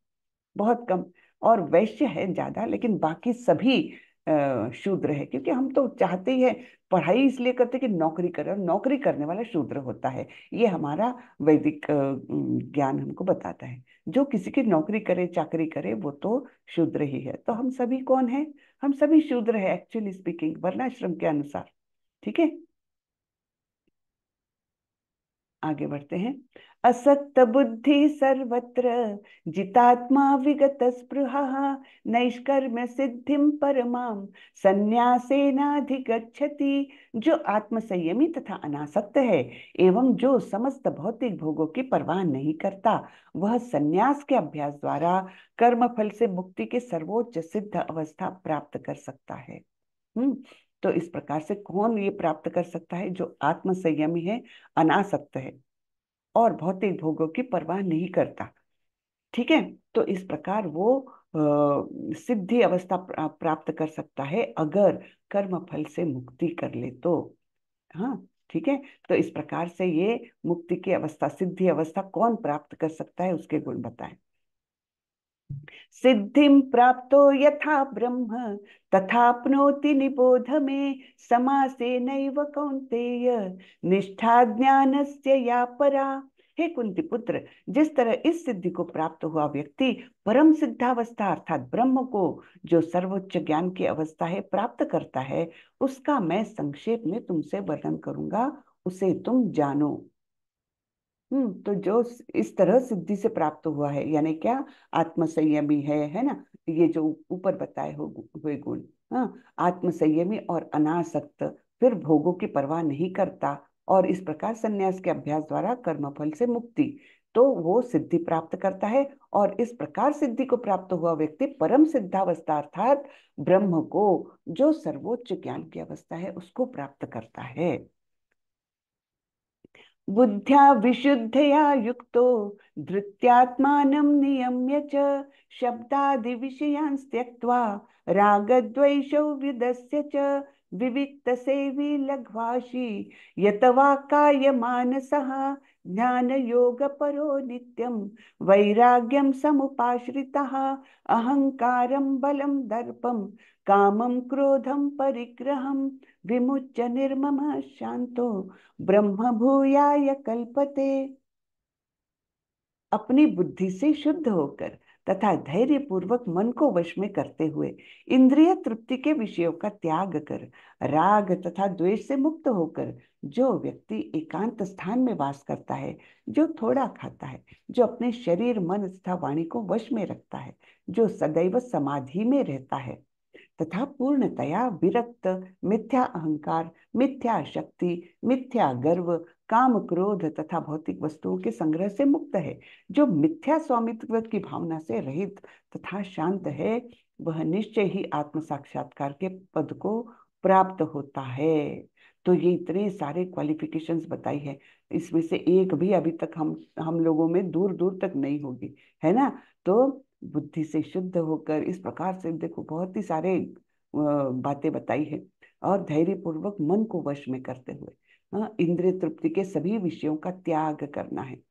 बहुत कम, और वैश्य है ज्यादा, लेकिन बाकी सभी शूद्र है, क्योंकि हम तो चाहते ही है, पढ़ाई इसलिए करते कि नौकरी करें, और नौकरी करने वाला शूद्र होता है। ये हमारा वैदिक ज्ञान हमको बताता है। जो किसी की नौकरी करे, चाकरी करे, वो तो शूद्र ही है। तो हम सभी कौन है? हम सभी शूद्र है एक्चुअली स्पीकिंग, वर्णाश्रम के अनुसार। ठीक है, आगे बढ़ते हैं। असक्त बुद्धि सर्वत्र, जितात्मा विगत स्पृहः, नैष्कर्म्य सिद्धिम परमाम संन्यासेनाधिगच्छति। जो आत्म संयमी तथा अनासक्त है एवं जो समस्त भौतिक भोगों की परवाह नहीं करता, वह संन्यास के अभ्यास द्वारा कर्म फल से मुक्ति के सर्वोच्च सिद्ध अवस्था प्राप्त कर सकता है। हम्म तो इस प्रकार से कौन ये प्राप्त कर सकता है? जो आत्म संयमी है, अनासक्त है और भौतिक भोगों की परवाह नहीं करता। ठीक है, तो इस प्रकार वो सिद्धि अवस्था प्राप्त कर सकता है, अगर कर्म फल से मुक्ति कर ले तो। हाँ, ठीक है। तो इस प्रकार से ये मुक्ति की अवस्था, सिद्धि अवस्था कौन प्राप्त कर सकता है, उसके गुण बताएं। सिद्धिं प्राप्तो यथा ब्रह्म तथाप्नोति निबोध मे, समासेनैव कौन्तेय निष्ठा ज्ञानस्य या परा। हे कुंती पुत्र, जिस तरह इस सिद्धि को प्राप्त हुआ व्यक्ति परम सिद्धावस्था अर्थात ब्रह्म को, जो सर्वोच्च ज्ञान की अवस्था है, प्राप्त करता है, उसका मैं संक्षेप में तुमसे वर्णन करूंगा, उसे तुम जानो। तो जो इस तरह सिद्धि से प्राप्त हुआ है, यानी क्या? आत्म संयमी है ना, ये जो ऊपर बताए हुए गुण। हाँ, आत्म संयमी और अनासक्त, फिर भोगों की परवाह नहीं करता, और इस प्रकार संन्यास के अभ्यास द्वारा कर्मफल से मुक्ति, तो वो सिद्धि प्राप्त करता है। और इस प्रकार सिद्धि को प्राप्त हुआ व्यक्ति परम सिद्धावस्था अर्थात ब्रह्म को, जो सर्वोच्च ज्ञान की अवस्था है, उसको प्राप्त करता है। बुद्ध्या विशुद्धया युक्तो धृत्यात्मानं नियम्य च, शब्दादिविषयान् त्यक्त्वा रागद्वेषौ व्युदस्य च, विविक्तसेवी लघ्वाशी यत वा कायमानसः, ज्ञानयोगपरो नित्यं वैराग्यं समुपाश्रितः, अहंकारं बलं दर्पं कामं क्रोधं परिग्रहं विमुच्य निर्ममः शांतो ब्रह्म भूयाय कल्पते। अपनी बुद्धि से शुद्ध होकर तथा धैर्य पूर्वक मन को वश में करते हुए, इंद्रिय तृप्ति के विषयों का त्याग कर, राग तथा द्वेष से मुक्त होकर, जो व्यक्ति एकांत स्थान में वास करता है, जो थोड़ा खाता है, जो अपने शरीर मन तथा वाणी को वश में रखता है, जो सदैव समाधि में रहता है तथा पूर्णतया विरक्त, मिथ्या अहंकार, मिथ्या शक्ति, मिथ्या गर्व, काम क्रोध तथा भौतिक वस्तुओं के संग्रह से मुक्त है, जो मिथ्या स्वामित्व की भावना से रहित तथा शांत है, वह निश्चय ही आत्म साक्षात्कार के पद को प्राप्त होता है। तो ये इतने सारे क्वालिफिकेशंस बताई है, इसमें से एक भी अभी तक हम लोगों में दूर दूर तक नहीं होगी, है ना। तो बुद्धि से शुद्ध होकर इस प्रकार से देखो, बहुत ही सारे बातें बताई है। और धैर्य पूर्वक मन को वश में करते हुए, इंद्रिय तृप्ति के सभी विषयों का त्याग करना है।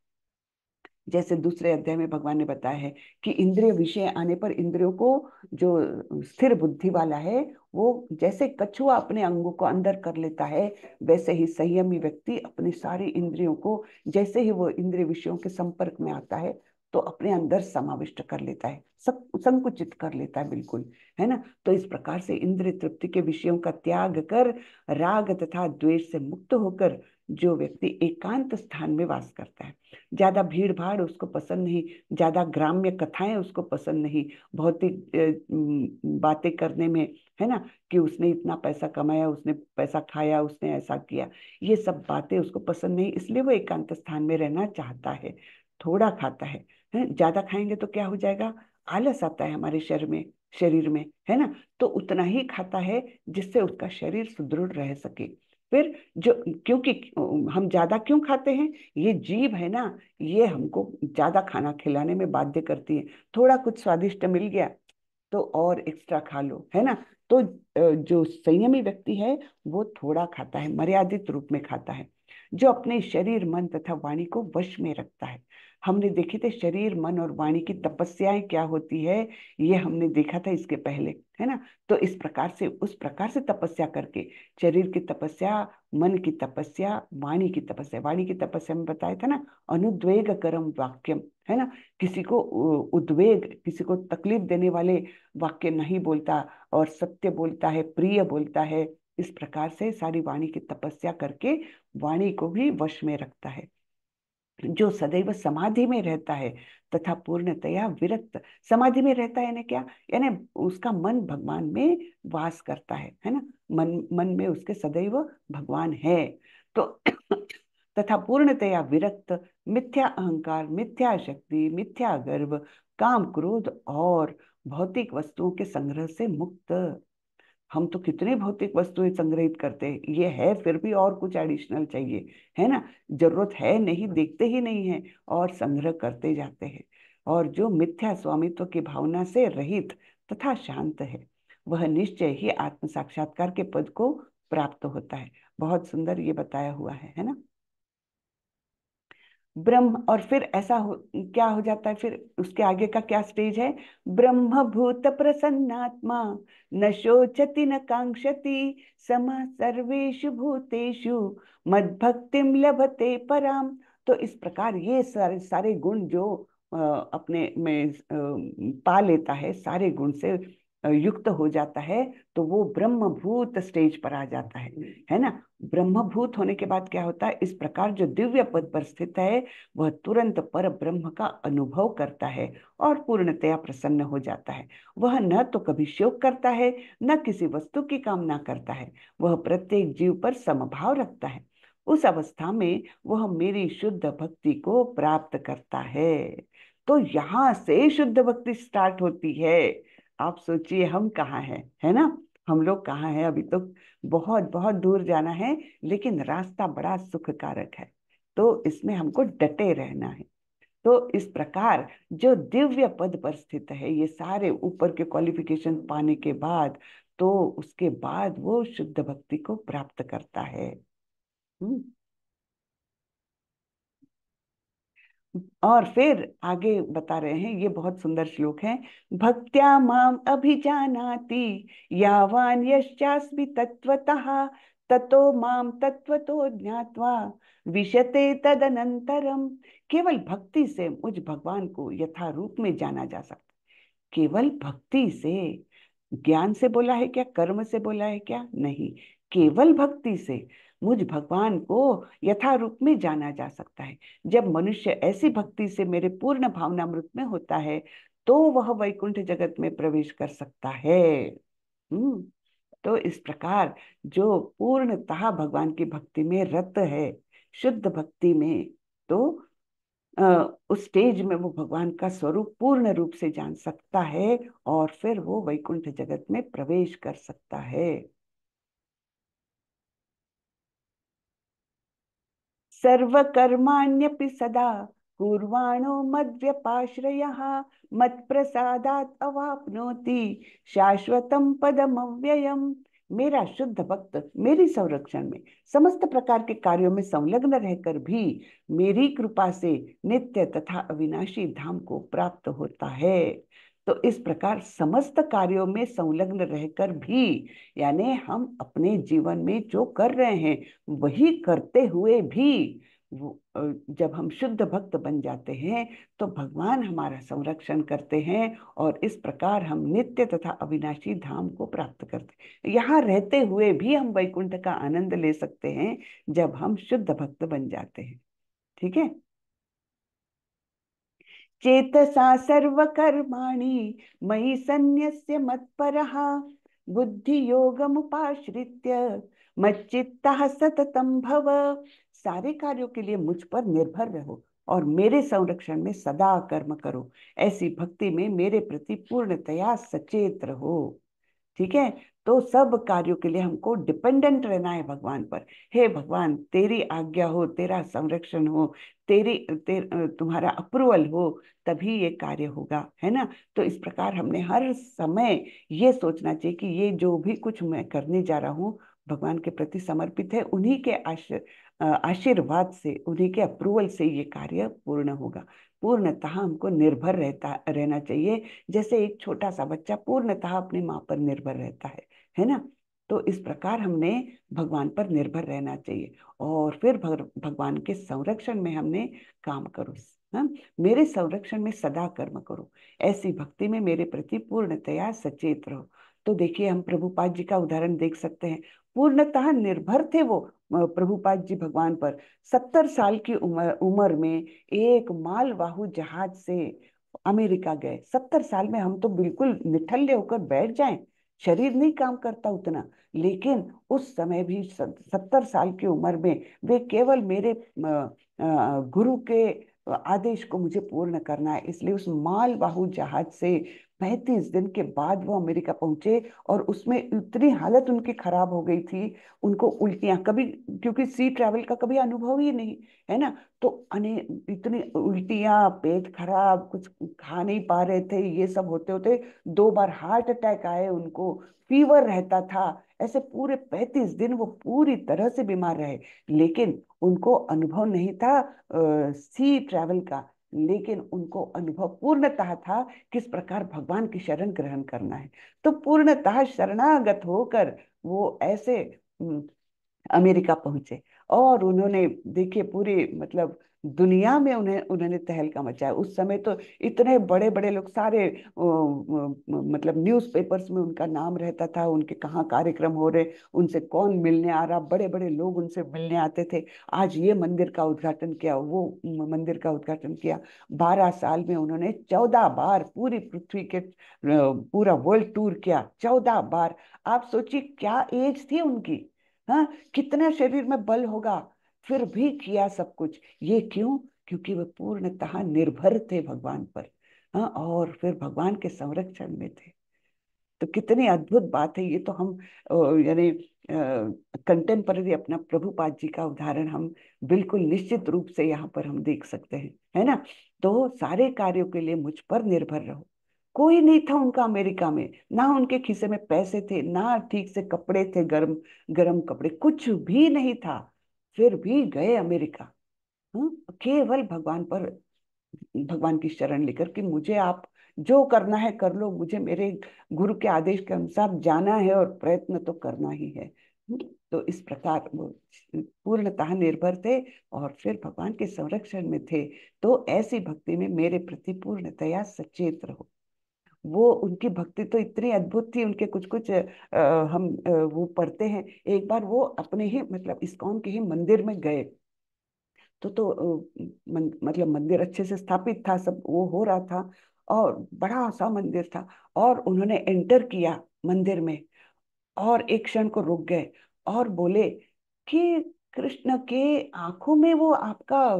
जैसे दूसरे अध्याय में भगवान ने बताया है कि इंद्रिय विषय आने पर इंद्रियों को, जो स्थिर बुद्धि वाला है, वो जैसे कछुआ अपने अंगों को अंदर कर लेता है, वैसे ही संयमी व्यक्ति अपनी सारी इंद्रियों को, जैसे ही वो इंद्रिय विषयों के संपर्क में आता है, तो अपने अंदर समाविष्ट कर लेता है, संकुचित कर लेता है, बिल्कुल, है ना। तो इस प्रकार से इंद्रिय तृप्ति के विषयों का त्याग कर, राग तथा द्वेष से मुक्त होकर, जो व्यक्ति एकांत स्थान में वास करता है, ज्यादा भीड़ भाड़ उसको पसंद नहीं, ज्यादा ग्राम्य कथाएं उसको पसंद नहीं, भौतिक बातें करने में, है ना, कि उसने इतना पैसा कमाया, उसने पैसा खाया, उसने ऐसा किया, ये सब बातें उसको पसंद नहीं, इसलिए वो एकांत स्थान में रहना चाहता है। थोड़ा खाता है, ज्यादा खाएंगे तो क्या हो जाएगा? आलस आता है हमारे शरीर में, है ना। तो उतना ही खाता है जिससे उसका शरीर सुदृढ़ रह सके। फिर जो, क्योंकि हम ज्यादा क्यों खाते हैं? ये जीभ है ना, ये हमको ज्यादा खाना खिलाने में बाध्य करती है। थोड़ा कुछ स्वादिष्ट मिल गया तो और एक्स्ट्रा खा लो, है ना। तो जो संयमी व्यक्ति है वो थोड़ा खाता है, मर्यादित रूप में खाता है। जो अपने शरीर मन तथा वाणी को वश में रखता है। हमने देखे थे शरीर मन और वाणी की तपस्याएं क्या होती है, ये हमने देखा था इसके पहले, है ना। तो इस प्रकार से उस प्रकार से तपस्या करके, शरीर की तपस्या, मन की तपस्या, वाणी की तपस्या, वाणी की तपस्या में बताया था ना, अनुद्वेग करम वाक्यम, है ना। किसी को उद्वेग, किसी को तकलीफ देने वाले वाक्य नहीं बोलता और सत्य बोलता है, प्रिय बोलता है। इस प्रकार से सारी वाणी की तपस्या करके वाणी को भी वश में रखता है। जो सदैव समाधि में रहता है तथा पूर्णतया विरक्त, समाधि में रहता है यानी क्या, यानी उसका मन भगवान में वास करता है ना। मन में उसके सदैव भगवान है। तो तथा पूर्णतया विरक्त, मिथ्या अहंकार, मिथ्या शक्ति, मिथ्या गर्व, काम क्रोध और भौतिक वस्तुओं के संग्रह से मुक्त। हम तो कितनी भौतिक वस्तुएं संग्रहित करते हैं, ये है फिर भी और कुछ एडिशनल चाहिए, है ना। जरूरत है नहीं, देखते ही नहीं है और संग्रह करते जाते हैं। और जो मिथ्या स्वामित्व की भावना से रहित तथा शांत है, वह निश्चय ही आत्म साक्षात्कार के पद को प्राप्त होता है। बहुत सुंदर ये बताया हुआ है ना। ब्रह्म, और फिर क्या हो जाता है, फिर उसके आगे का क्या स्टेज है, ब्रह्म भूत प्रसन्नात्मा, न शोचति न कांक्षति, सम सर्वेषु भूतेषु मद्भक्तिम लभते पराम। तो इस प्रकार ये सारे सारे गुण जो अपने में पा लेता है, सारे गुण से युक्त हो जाता है, तो वो ब्रह्मभूत स्टेज पर आ जाता है ना। ब्रह्मभूत होने के बाद क्या होता है, इस प्रकार जो दिव्य पद पर स्थित है, वह तुरंत पर ब्रह्म का अनुभव करता है और पूर्णतया प्रसन्न हो जाता है। वह न तो कभी शोक करता है, न किसी वस्तु की कामना करता है। वह प्रत्येक जीव पर समभाव रखता है। उस अवस्था में वह मेरी शुद्ध भक्ति को प्राप्त करता है। तो यहाँ से शुद्ध भक्ति स्टार्ट होती है। आप सोचिए हम कहाँ हैं, है ना। हम लोग कहाँ हैं, अभी तो बहुत बहुत दूर जाना है, लेकिन रास्ता बड़ा सुखकारक है। तो इसमें हमको डटे रहना है। तो इस प्रकार जो दिव्य पद पर स्थित है, ये सारे ऊपर के क्वालिफिकेशन पाने के बाद, तो उसके बाद वो शुद्ध भक्ति को प्राप्त करता है। और फिर आगे बता रहे हैं, ये बहुत सुंदर श्लोक है। भक्त्या माम अभिजानाति यावान यश्चास्मि तत्वतः, ततो माम तत्वतो ज्ञात्वा विशते तदनंतरम। केवल भक्ति से मुझ भगवान को यथा रूप में जाना जा सकता। केवल भक्ति से, ज्ञान से बोला है क्या, कर्म से बोला है क्या, नहीं, केवल भक्ति से मुझ भगवान को यथा रूप में जाना जा सकता है। जब मनुष्य ऐसी भक्ति से मेरे पूर्ण भावनामृत में होता है, तो वह वैकुंठ जगत में प्रवेश कर सकता है। हम्म। तो इस प्रकार जो पूर्णतः भगवान की भक्ति में रत है, शुद्ध भक्ति में, तो उस स्टेज में वो भगवान का स्वरूप पूर्ण रूप से जान सकता है और फिर वो वैकुंठ जगत में प्रवेश कर सकता है। सर्वकर्माण्यपि सदा कुर्वाणो मद्व्यपाश्रयः, मत्प्रसादात् अवाप्नोति शाश्वतं पदमव्ययम्। मेरा शुद्ध भक्त मेरी संरक्षण में समस्त प्रकार के कार्यों में संलग्न रहकर भी मेरी कृपा से नित्य तथा अविनाशी धाम को प्राप्त होता है। तो इस प्रकार समस्त कार्यों में संलग्न रहकर भी, यानी हम अपने जीवन में जो कर रहे हैं वही करते हुए भी, जब हम शुद्ध भक्त बन जाते हैं, तो भगवान हमारा संरक्षण करते हैं और इस प्रकार हम नित्य तथा अविनाशी धाम को प्राप्त करते हैं। यहाँ रहते हुए भी हम वैकुंठ का आनंद ले सकते हैं जब हम शुद्ध भक्त बन जाते हैं। ठीक है। चेतसा सर्वकर्माणि मयि सन्न्यस्य मत्परः, बुद्धियोगमुपाश्रित्य मच्चित्तः सततं भव। सारे कार्यों के लिए मुझ पर निर्भर रहो और मेरे संरक्षण में सदा कर्म करो। ऐसी भक्ति में मेरे प्रति पूर्णतया सचेत रहो। ठीक है। तो सब कार्यों के लिए हमको डिपेंडेंट रहना है भगवान पर। हे भगवान, तेरी आज्ञा हो, तेरा संरक्षण हो, तुम्हारा अप्रूवल हो, तभी ये कार्य होगा, है ना। तो इस प्रकार हमने हर समय ये सोचना चाहिए कि ये जो भी कुछ मैं करने जा रहा हूँ, भगवान के प्रति समर्पित है, उन्हीं के आशीर्वाद से, उन्हीं के अप्रूवल से ये कार्य पूर्ण होगा। पूर्णतः हमको निर्भर रहना चाहिए, जैसे एक छोटा सा बच्चा पूर्णतः अपनी माँ पर निर्भर रहता है ना। तो इस प्रकार हमने भगवान पर निर्भर रहना चाहिए, और फिर भगवान के संरक्षण में हमने काम करो। हाँ, मेरे संरक्षण में सदा कर्म करो, ऐसी भक्ति में मेरे प्रति पूर्णतया सचेत रहो। तो देखिए, हम प्रभुपाद जी का उदाहरण देख सकते हैं। पूर्णतः निर्भर थे वो प्रभुपाद जी भगवान पर। 70 साल की उम्र में एक मालवाहु जहाज से अमेरिका गए। 70 साल में हम तो बिल्कुल निठल्ले होकर बैठ जाएं, शरीर नहीं काम करता उतना। लेकिन उस समय भी 70 साल की उम्र में वे केवल मेरे गुरु के आदेश को मुझे पूर्ण करना है, इसलिए उस मालवाहु जहाज से 35 दिन के बाद वो अमेरिका पहुंचे। और उसमें इतनी हालत उनकी खराब हो गई थी, उनको उल्टियां, कभी, क्योंकि सी ट्रैवल का कभी अनुभव ही नहीं है ना, तो इतनी उल्टियां, पेट खराब, कुछ खा नहीं पा रहे थे, ये सब होते होते 2 बार हार्ट अटैक आए उनको, फीवर रहता था। ऐसे पूरे 35 दिन वो पूरी तरह से बीमार रहे। लेकिन उनको अनुभव नहीं था सी ट्रैवल का, लेकिन उनको अनुभव पूर्णतः था किस प्रकार भगवान की शरण ग्रहण करना है। तो पूर्णतः शरणागत होकर वो ऐसे अमेरिका पहुंचे। और उन्होंने, देखिए, पूरी मतलब दुनिया में उन्होंने तहलका मचाया। उस समय तो इतने बड़े बड़े लोग, सारे मतलब न्यूज़पेपर्स में उनका नाम रहता था, उनके कहाँ कार्यक्रम हो रहे, उनसे कौन मिलने आ रहा, बड़े बड़े लोग उनसे मिलने आते थे। आज ये मंदिर का उद्घाटन किया, वो मंदिर का उद्घाटन किया। 12 साल में उन्होंने 14 बार पूरी पृथ्वी के पूरा वर्ल्ड टूर किया, 14 बार। आप सोचिए क्या एज थी उनकी, हाँ, कितना शरीर में बल होगा, फिर भी किया सब कुछ। ये क्यों? क्योंकि वे पूर्णतः निर्भर थे भगवान पर। हाँ, और फिर भगवान के संरक्षण में थे। तो कितनी अद्भुत बात है ये। तो हम यानी कंटेम्पररी अपना प्रभुपाद जी का उदाहरण हम बिल्कुल निश्चित रूप से यहाँ पर हम देख सकते हैं, है ना। तो सारे कार्यों के लिए मुझ पर निर्भर रहो। कोई नहीं था उनका अमेरिका में, ना उनके खीसे में पैसे थे, ना ठीक से कपड़े थे, गरम गरम कपड़े, कुछ भी नहीं था। फिर भी गए अमेरिका। केवल भगवान पर, भगवान की शरण लेकर कि मुझे आप जो करना है कर लो, मुझे मेरे गुरु के आदेश के अनुसार जाना है और प्रयत्न तो करना ही है। तो इस प्रकार वो पूर्णतः निर्भर थे और फिर भगवान के संरक्षण में थे। तो ऐसी भक्ति में मेरे प्रति पूर्णतया सचेत रहो। वो उनकी भक्ति तो इतनी अद्भुत थी, उनके कुछ कुछ हम वो पढ़ते हैं। एक बार वो अपने ही मतलब इस्कॉन के ही मंदिर में गए। तो मतलब मंदिर अच्छे से स्थापित था, सब वो हो रहा था, और बड़ा सा मंदिर था। और उन्होंने एंटर किया मंदिर में, और एक क्षण को रुक गए और बोले कि कृष्ण के आंखों में वो आपका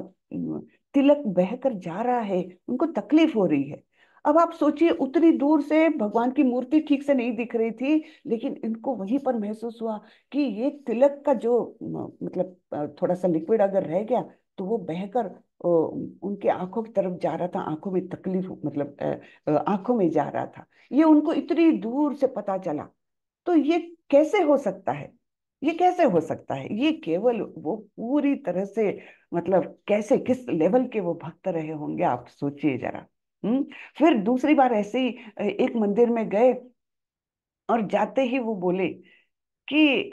तिलक बहकर जा रहा है, उनको तकलीफ हो रही है। अब आप सोचिए, उतनी दूर से भगवान की मूर्ति ठीक से नहीं दिख रही थी, लेकिन इनको वहीं पर महसूस हुआ कि ये तिलक का जो मतलब थोड़ा सा लिक्विड अगर रह गया तो वो बहकर उनके आंखों की तरफ जा रहा था। आंखों में तकलीफ मतलब आंखों में जा रहा था। ये उनको इतनी दूर से पता चला। तो ये कैसे हो सकता है? ये कैसे हो सकता है? ये केवल वो पूरी तरह से मतलब कैसे, किस लेवल के वो भक्त रहे होंगे, आप सोचिए जरा। फिर दूसरी बार ऐसे ही एक मंदिर में गए, और जाते ही वो बोले कि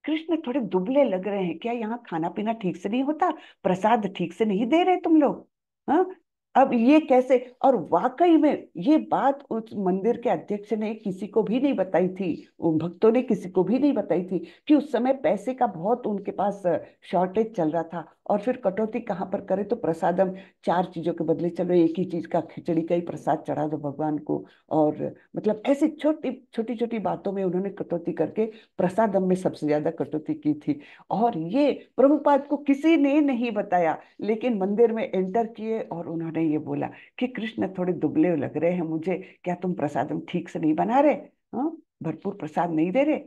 कृष्ण थोड़े दुबले लग रहे हैं, क्या यहाँ खाना पीना ठीक से नहीं होता, प्रसाद ठीक से नहीं दे रहे तुम लोग? हाँ, अब ये कैसे? और वाकई में ये बात उस मंदिर के अध्यक्ष ने किसी को भी नहीं बताई थी, उन भक्तों ने किसी को भी नहीं बताई थी कि उस समय पैसे का बहुत उनके पास शॉर्टेज चल रहा था। और फिर कटौती कहाँ पर करे, तो प्रसादम, 4 चीजों के बदले चलो एक ही चीज का, खिचड़ी का ही प्रसाद चढ़ा दो भगवान को। और मतलब ऐसी छोटी छोटी छोटी बातों में उन्होंने कटौती करके प्रसादम में सबसे ज्यादा कटौती की थी। और ये प्रभुपाद को किसी ने नहीं बताया, लेकिन मंदिर में एंटर किए और उन्होंने ये बोला कि कृष्ण थोड़े दुबले लग रहे हैं मुझे, क्या तुम प्रसादम ठीक से नहीं बना रहे? हाँ, भरपूर प्रसाद नहीं दे रहे?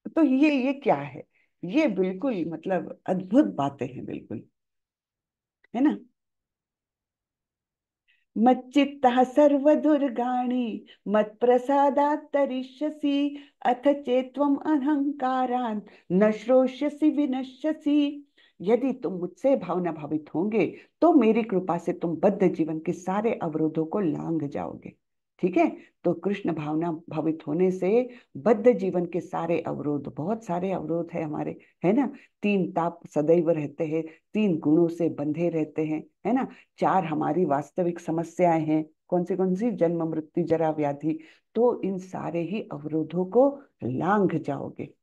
तो ये क्या है? ये बिल्कुल मतलब अद्भुत बातें हैं बिल्कुल, है ना। मच्चित्तः सर्वदुर्गाणि मत्प्रसादात् तरिष्यसि अथ चेत्त्वम् अहंकारान् न श्रोष्यसि विनश्यसि। यदि तुम मुझसे भावना भावित होंगे तो मेरी कृपा से तुम बद्ध जीवन के सारे अवरोधों को लांघ जाओगे। ठीक है, तो कृष्ण भावना भावित होने से बद्ध जीवन के सारे अवरोध, बहुत सारे अवरोध है हमारे, है ना। तीन ताप सदैव रहते हैं, तीन गुणों से बंधे रहते हैं, है ना। चार हमारी वास्तविक समस्याएं हैं, कौन सी? जन्म मृत्यु जरा व्याधि। तो इन सारे ही अवरोधों को लांघ जाओगे।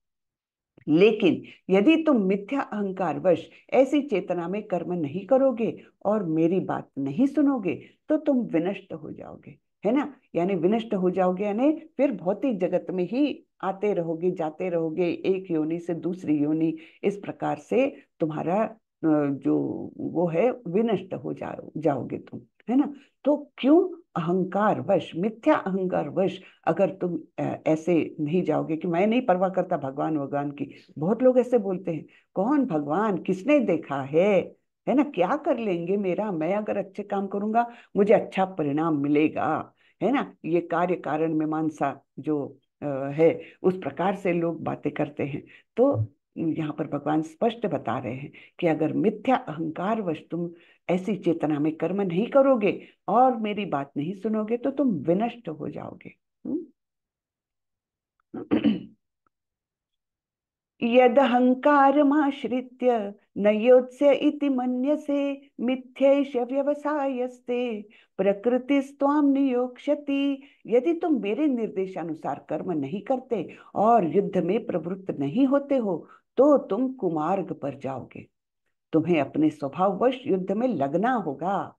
लेकिन यदि तुम मिथ्या अहंकार वश ऐसी चेतना में कर्म नहीं करोगे और मेरी बात नहीं सुनोगे तो तुम विनष्ट हो जाओगे, है ना। यानी विनष्ट हो जाओगे, यानी फिर भौतिक जगत में ही आते रहोगे, जाते रहोगे, एक योनि से दूसरी योनि। इस प्रकार से तुम्हारा जो वो है विनष्ट हो जाओगे तुम, है ना। तो क्यों? अहंकार वश, मिथ्या अहंकार वश अगर तुम ऐसे नहीं जाओगे कि मैं नहीं परवाह करता भगवान भगवान की। बहुत लोग ऐसे बोलते हैं, कौन भगवान, किसने देखा है ना, क्या कर लेंगे मेरा, मैं अगर अच्छे काम करूंगा मुझे अच्छा परिणाम मिलेगा, है ना। ये कार्य कारण मीमांसा जो है, उस प्रकार से लोग बातें करते हैं। तो यहाँ पर भगवान स्पष्ट बता रहे हैं कि अगर मिथ्या अहंकार वश तुम ऐसी चेतना में कर्म नहीं करोगे और मेरी बात नहीं सुनोगे तो तुम विनष्ट हो जाओगे। यदहंकारमाश्रित्य न योत्स्य इति मन्यसे मिथ्यैष व्यवसायस्ते प्रकृतिस्त्वां नियोक्ष्यति। यदि तुम मेरे निर्देशानुसार कर्म नहीं करते और युद्ध में प्रवृत्त नहीं होते हो तो तुम कुमार्ग पर जाओगे, तुम्हें अपने स्वभाववश युद्ध में लगना होगा।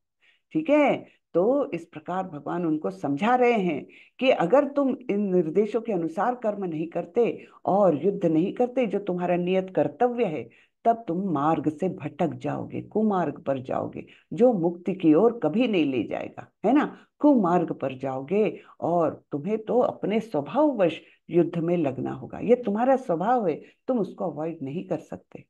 ठीक है, तो इस प्रकार भगवान उनको समझा रहे हैं कि अगर तुम इन निर्देशों के अनुसार कर्म नहीं करते और युद्ध नहीं करते, जो तुम्हारा नियत कर्तव्य है, तब तुम मार्ग से भटक जाओगे, कुमार्ग पर जाओगे, जो मुक्ति की ओर कभी नहीं ले जाएगा, है ना। कुमार्ग पर जाओगे और तुम्हें तो अपने स्वभाववश युद्ध में लगना होगा। ये तुम्हारा स्वभाव है, तुम उसको अवॉइड नहीं कर सकते।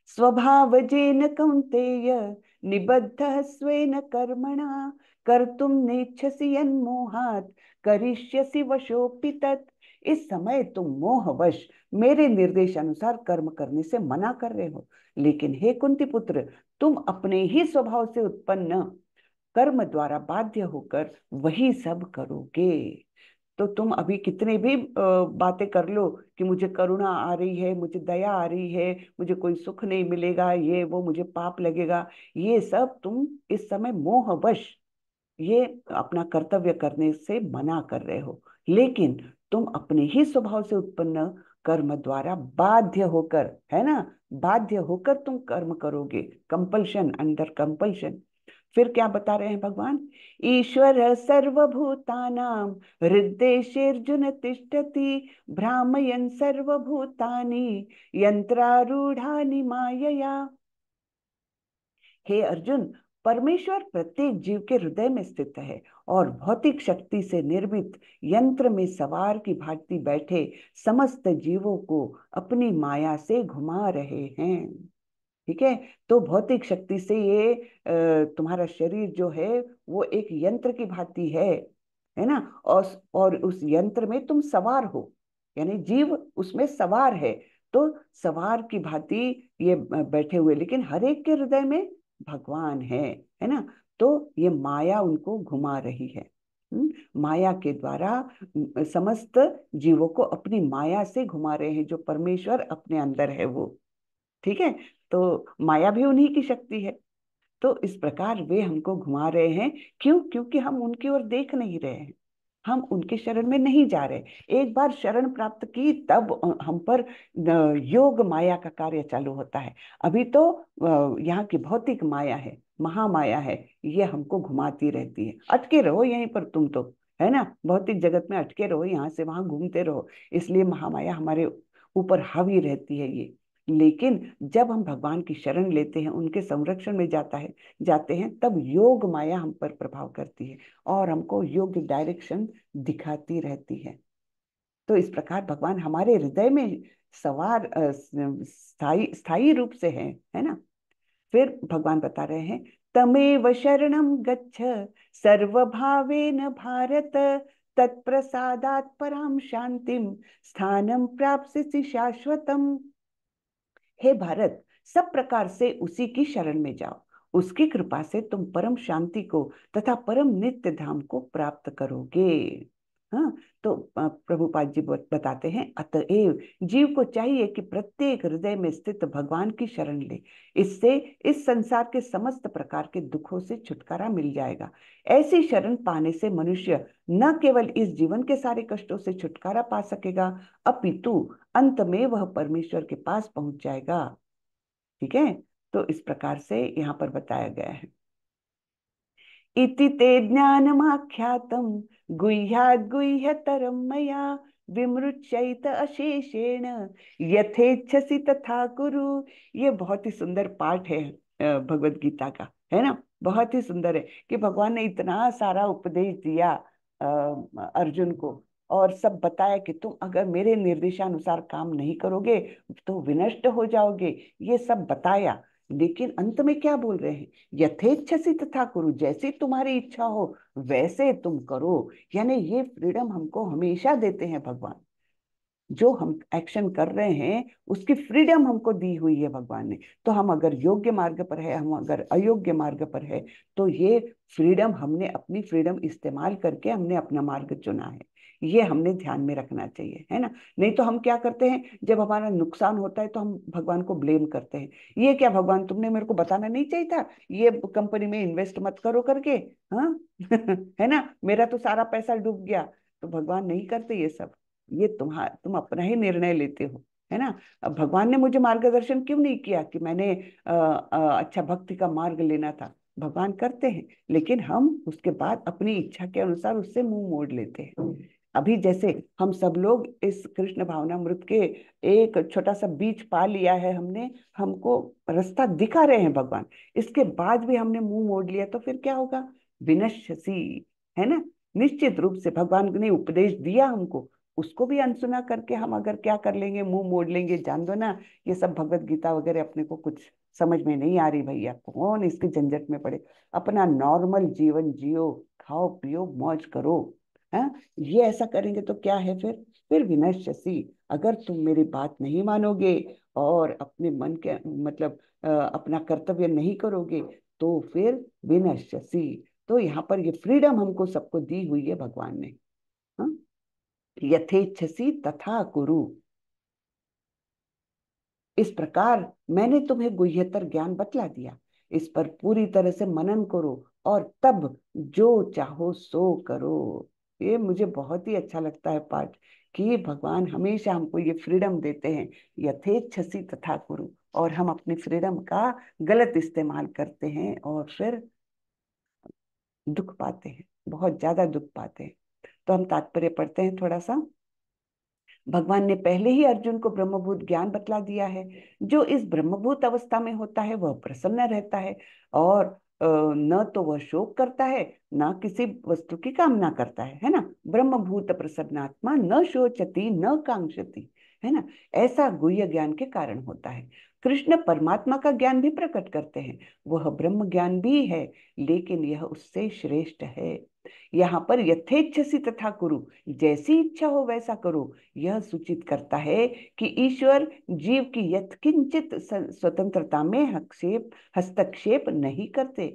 स्वभावजेन कौन्तेय निबद्धः स्वेन कर्मणा कर्तुम नेच्छसि यन्मोहात् करिष्यसि वशोऽपि तत्। इस समय तुम मोहवश मेरे निर्देश अनुसार कर्म करने से मना कर रहे हो, लेकिन हे कुंती पुत्र, तुम अपने ही स्वभाव से उत्पन्न कर्म द्वारा बाध्य होकर वही सब करोगे। तो तुम अभी कितने भी बातें कर लो कि मुझे करुणा आ रही है, मुझे दया आ रही है, मुझे कोई सुख नहीं मिलेगा, ये वो, मुझे पाप लगेगा, ये सब तुम इस समय मोहवश ये अपना कर्तव्य करने से मना कर रहे हो। लेकिन तुम अपने ही स्वभाव से उत्पन्न कर्म द्वारा बाध्य होकर, है ना, बाध्य होकर तुम कर्म करोगे, कंपल्शन, अंडर कंपल्शन। फिर क्या बता रहे हैं भगवान? ईश्वर सर्वभूतानां हृद्देशेऽर्जुन तिष्ठति भ्रामयन् सर्वभूतानि यंत्रारूढ़ानि मायया। हे अर्जुन, परमेश्वर प्रत्येक जीव के हृदय में स्थित है और भौतिक शक्ति से निर्मित यंत्र में सवार की भांति बैठे समस्त जीवों को अपनी माया से घुमा रहे हैं। ठीक है, तो भौतिक शक्ति से ये तुम्हारा शरीर जो है वो एक यंत्र की भांति है ना। और उस यंत्र में तुम सवार हो, यानी जीव उसमें सवार है। तो सवार की भांति ये बैठे हुए, लेकिन हर एक के हृदय में भगवान है ना। तो ये माया उनको घुमा रही है। माया के द्वारा समस्त जीवों को अपनी माया से घुमा रहे हैं, जो परमेश्वर अपने अंदर है वो। ठीक है, तो माया भी उन्हीं की शक्ति है। तो इस प्रकार वे हमको घुमा रहे हैं। क्यों? क्योंकि हम उनकी ओर देख नहीं रहे हैं, हम उनके शरण में नहीं जा रहे। एक बार शरण प्राप्त की तब हम पर योग माया का कार्य चालू होता है। अभी तो यहाँ की भौतिक माया है, महामाया है, ये हमको घुमाती रहती है। अटके रहो यहीं पर तुम तो, है ना, भौतिक जगत में अटके रहो, यहाँ से वहां घूमते रहो। इसलिए महामाया हमारे ऊपर हावी रहती है ये। लेकिन जब हम भगवान की शरण लेते हैं, उनके संरक्षण में जाते हैं, तब योग माया हम पर प्रभाव करती है और हमको योग्य डायरेक्शन दिखाती रहती है। तो इस प्रकार भगवान हमारे हृदय में सवार स्थायी स्थायी रूप से है ना। फिर भगवान बता रहे हैं, तमेव शरणं गच्छ सर्वभावेन भारत, तत्प्रसादात् परां शांतिं स्थानं प्राप्स्यसि शाश्वतम्। हे भारत, सब प्रकार से उसी की शरण में जाओ, उसकी कृपा से तुम परम शांति को तथा परम नित्य धाम को प्राप्त करोगे। हाँ, तो प्रभुपाद जी बताते हैं, अतएव जीव को चाहिए कि प्रत्येक हृदय में स्थित भगवान की शरण ले। इससे इस संसार के समस्त प्रकार के दुखों से छुटकारा मिल जाएगा। ऐसी शरण पाने से मनुष्य न केवल इस जीवन के सारे कष्टों से छुटकारा पा सकेगा, अपितु अंत में वह परमेश्वर के पास पहुंच जाएगा। ठीक है, तो इस प्रकार से यहाँ पर बताया गया है। इति ते ज्ञानमाख्यातं गुह्याद् गुह्यतरं मया विमृच्यैत अशेषेण यथेच्छसि तथा कुरु। ये बहुत ही सुंदर पाठ है भगवत गीता का, है ना। बहुत ही सुंदर है कि भगवान ने इतना सारा उपदेश दिया अर्जुन को, और सब बताया कि तुम अगर मेरे निर्देशानुसार काम नहीं करोगे तो विनष्ट हो जाओगे, ये सब बताया। लेकिन अंत में क्या बोल रहे हैं, यथेच्छसि तथा कुरु, जैसी तुम्हारी इच्छा हो वैसे तुम करो। यानी ये फ्रीडम हमको हमेशा देते हैं भगवान। जो हम एक्शन कर रहे हैं उसकी फ्रीडम हमको दी हुई है भगवान ने। तो हम अगर योग्य मार्ग पर है, हम अगर अयोग्य मार्ग पर है, तो ये फ्रीडम हमने अपनी फ्रीडम इस्तेमाल करके हमने अपना मार्ग चुना है। ये हमने ध्यान में रखना चाहिए, है ना। नहीं तो हम क्या करते हैं, जब हमारा नुकसान होता है तो हम भगवान को ब्लेम करते हैं, ये क्या भगवान तुमने मेरे को बताना नहीं चाहिए था, ये कंपनी में इन्वेस्ट मत करो करके। हाँ है ना, मेरा तो सारा पैसा डूब गया। तो भगवान नहीं करते ये सब, ये तुम अपना ही निर्णय लेते हो, है ना। अब भगवान ने मुझे मार्गदर्शन क्यों नहीं किया कि मैंने अच्छा भक्ति का मार्ग लेना था। भगवान करते हैं, लेकिन हम उसके बाद अपनी इच्छा के अनुसार उससे मुंह मोड़ लेते हैं। अभी जैसे हम सब लोग इस कृष्ण भावनामृत के एक छोटा सा बीज पा लिया है हमने, हमको रास्ता दिखा रहे हैं भगवान, इसके बाद भी हमने मुंह मोड़ लिया तो फिर क्या होगा, विनश्यसि, है ना। निश्चित रूप से भगवान ने उपदेश दिया हमको, उसको भी अनसुना करके हम अगर क्या कर लेंगे, मुंह मोड़ लेंगे, जान दो ना, ये सब भगवत गीता वगैरह अपने को कुछ समझ में नहीं आ रही भैया, कौन इसके झंझट में पड़े। अपना नॉर्मल जीवन जियो, खाओ पियो मौज करो। हाँ, ये ऐसा करेंगे तो क्या है फिर विनश्यसि, अगर तुम मेरी बात नहीं मानोगे और अपने मन के मतलब अपना कर्तव्य नहीं करोगे तो फिर विनश्यसि। तो यहाँ पर ये फ्रीडम हमको सबको दी हुई है भगवान ने। हाँ, यथेच्छसि तथा कुरु, इस प्रकार मैंने तुम्हें गुह्यतर ज्ञान बतला दिया, इस पर पूरी तरह से मनन करो और तब जो चाहो सो करो। ये मुझे बहुत ही अच्छा लगता है पाठ, कि भगवान हमेशा हमको ये फ्रीडम देते हैं, यथेच्छसि तथा कुरु, और हम अपनी फ्रीडम का गलत इस्तेमाल करते हैं और फिर दुख पाते हैं, बहुत ज्यादा दुख पाते हैं। तो हम तात्पर्य पढ़ते हैं थोड़ा सा। भगवान ने पहले ही अर्जुन को ब्रह्मभूत ज्ञान बतला दिया है। जो इस ब्रह्मभूत अवस्था में होता है वह प्रसन्न रहता है, और न तो वह शोक करता है, न किसी वस्तु की कामना करता है ना। ब्रह्मभूत प्रसन्नात्मा न शोचति न कांक्षति, है ना। ऐसा गुह्य ज्ञान के कारण होता है। कृष्ण परमात्मा का ज्ञान भी प्रकट करते हैं, वह ब्रह्म ज्ञान भी है, लेकिन यह उससे श्रेष्ठ है। यहाँ पर यथेच्छसि तथा कुरु, जैसी इच्छा हो वैसा करो, यह सूचित करता है कि ईश्वर जीव की यत्किंचित स्वतंत्रता में हस्तक्षेप नहीं करते।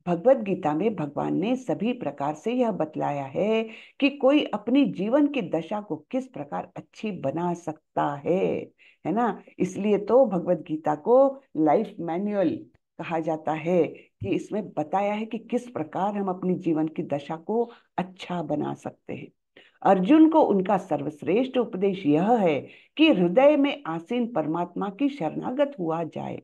भगवत गीता में भगवान ने सभी प्रकार से यह बतलाया है कि कोई अपनी जीवन की दशा को किस प्रकार अच्छी बना सकता है ना। इसलिए तो भगवत गीता को लाइफ मैनुअल कहा जाता है, कि इसमें बताया है कि किस प्रकार हम अपनी जीवन की दशा को अच्छा बना सकते हैं। अर्जुन को उनका सर्वश्रेष्ठ उपदेश यह है कि हृदय में आसीन परमात्मा की शरणागत हुआ जाए।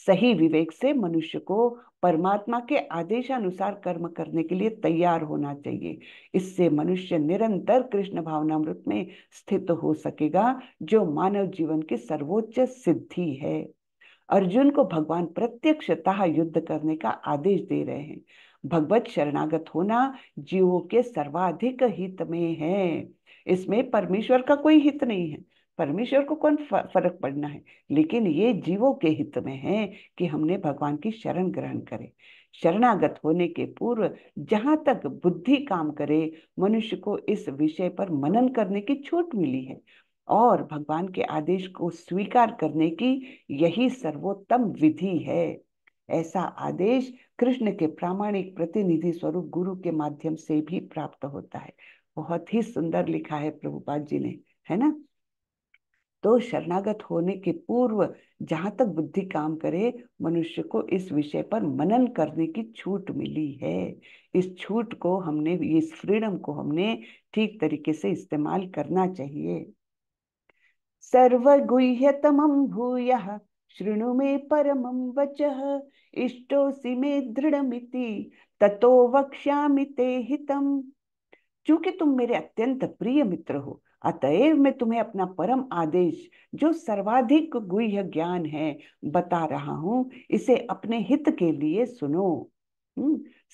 सही विवेक से मनुष्य को परमात्मा के आदेशानुसार कर्म करने के लिए तैयार होना चाहिए। इससे मनुष्य निरंतर कृष्ण भावनामृत में स्थित हो सकेगा, जो मानव जीवन की सर्वोच्च सिद्धि है। अर्जुन को भगवान प्रत्यक्षतः युद्ध करने का आदेश दे रहे हैं। भगवत शरणागत होना जीवों के सर्वाधिक हित में है, इसमें परमेश्वर का कोई हित नहीं है। परमेश्वर को कौन फर्क पड़ना है, लेकिन ये जीवों के हित में है कि हमने भगवान की शरण ग्रहण करे। शरणागत होने के पूर्व जहां तक बुद्धि काम करे, मनुष्य को इस विषय पर मनन करने की छूट मिली है, और भगवान के आदेश को स्वीकार करने की यही सर्वोत्तम विधि है। ऐसा आदेश कृष्ण के प्रामाणिक प्रतिनिधि स्वरूप गुरु के माध्यम से भी प्राप्त होता है। बहुत ही सुंदर लिखा है प्रभुपाद जी ने, है ना। तो शरणागत होने के पूर्व जहां तक बुद्धि काम करे, मनुष्य को इस विषय पर मनन करने की छूट मिली है। इस छूट को हमने, इस फ्रीडम को हमने ठीक तरीके से इस्तेमाल करना चाहिए। सर्वगुह्यतमं भूयः शृणु मे परमं वचः, इष्टोऽसि मे दृढ़मिति ततो वक्ष्यामि ते हितम्। क्योंकि तुम मेरे अत्यंत प्रिय मित्र हो, अतएव मैं तुम्हें अपना परम आदेश, जो सर्वाधिक गुह्य ज्ञान है, बता रहा हूं। इसे अपने हित के लिए सुनो।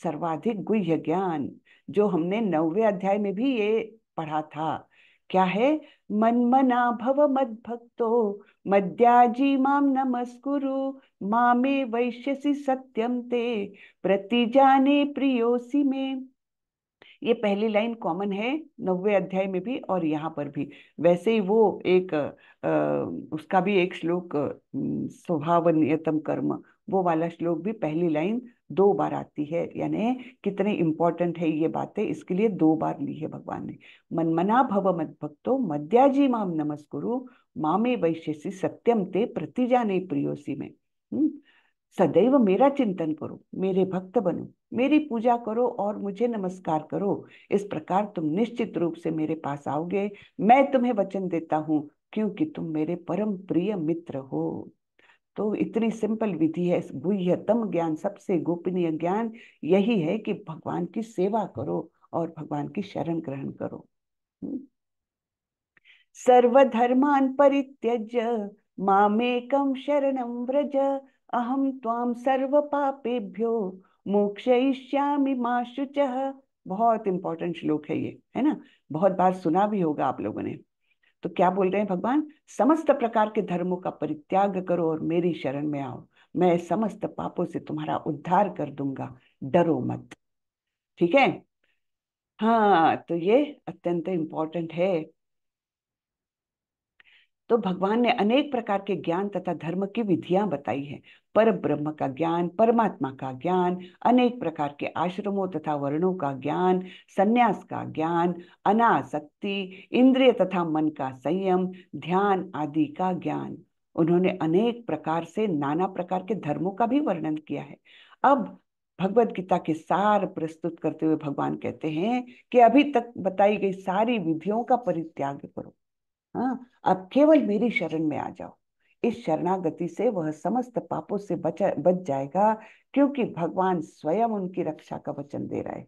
सर्वाधिक गुह्य ज्ञान, जो हमने 9वें अध्याय में भी ये पढ़ा था, क्या है? मन्मना भव मद्भक्तो मद्याजी माम नमस्कुरु, मामे वैश्यसि सत्यम ते प्रतिजाने प्रियोसि में। ये पहली लाइन कॉमन है 9वें अध्याय में भी और यहाँ पर भी। वैसे ही वो एक उसका भी एक श्लोक, स्वभाव नियतम कर्म, वो वाला श्लोक भी पहली लाइन 2 बार आती है। यानी कितने इंपॉर्टेंट है ये बातें, इसके लिए 2 बार ली है भगवान ने। मन्मना भव मद्भक्तो मद्याजी माम नमस्कुरु, मामे वैश्यसि सत्यम ते प्रतिजाने प्रियोसी में। सदैव मेरा चिंतन करो, मेरे भक्त बनो, मेरी पूजा करो और मुझे नमस्कार करो। इस प्रकार तुम निश्चित रूप से मेरे पास आओगे। मैं तुम्हें वचन देता हूँ, क्योंकि तुम मेरे परम प्रिय मित्र हो। तो इतनी सिंपल विधि है। गुह्यतम ज्ञान, सबसे गोपनीय ज्ञान यही है कि भगवान की सेवा करो और भगवान की शरण ग्रहण करो। सर्वधर्मान् परित्यज्य मामेकं शरणं व्रज, अहम त्वां सर्व पापेभ्यो मोक्षयिष्यामि मा शुचः। बहुत इंपॉर्टेंट श्लोक है ये, है ना। बहुत बार सुना भी होगा आप लोगों ने। तो क्या बोल रहे हैं भगवान? समस्त प्रकार के धर्मों का परित्याग करो और मेरी शरण में आओ, मैं समस्त पापों से तुम्हारा उद्धार कर दूंगा, डरो मत। ठीक है। हाँ, तो ये अत्यंत इंपॉर्टेंट है। तो भगवान ने अनेक प्रकार के ज्ञान तथा धर्म की विधियां बताई है। पर ब्रह्म का ज्ञान, परमात्मा का ज्ञान, अनेक प्रकार के आश्रमों तथा वर्णों का ज्ञान, संन्यास का ज्ञान, अनासक्ति, इंद्रिय तथा मन का संयम, ध्यान आदि का ज्ञान। उन्होंने अनेक प्रकार से नाना प्रकार के धर्मों का भी वर्णन किया है। अब भगवत गीता के सार प्रस्तुत करते हुए भगवान कहते हैं कि अभी तक बताई गई सारी विधियों का परित्याग करो। हाँ, अब केवल मेरी शरण में आ जाओ। इस शरणागति से वह समस्त पापों से बच जाएगा, क्योंकि भगवान स्वयं उनकी रक्षा का वचन दे रहे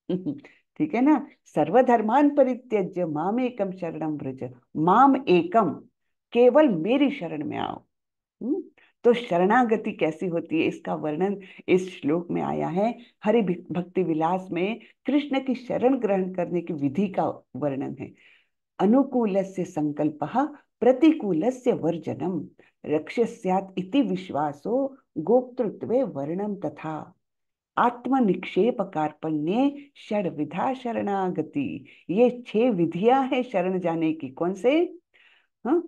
हैं। ठीक है ना। सर्वधर्मान परित्यज्य माम एकम शरणम व्रज, माम एकम, केवल मेरी शरण में आओ। तो शरणागति कैसी होती है, इसका वर्णन इस श्लोक में आया है। हरि भक्ति विलास में कृष्ण की शरण ग्रहण करने की विधि का वर्णन है। अनुकूलस्य संकल्पः प्रतिकूलस्य वर्जनम, रक्षस्यात् इति विश्वासो गोप्तृत्वे वर्णम तथा। आत्मनिक्षेप कार्पण्ये षड्विधा शरणागति। ये 6 विधियां हैं शरण जाने की। कौन से? हाँ,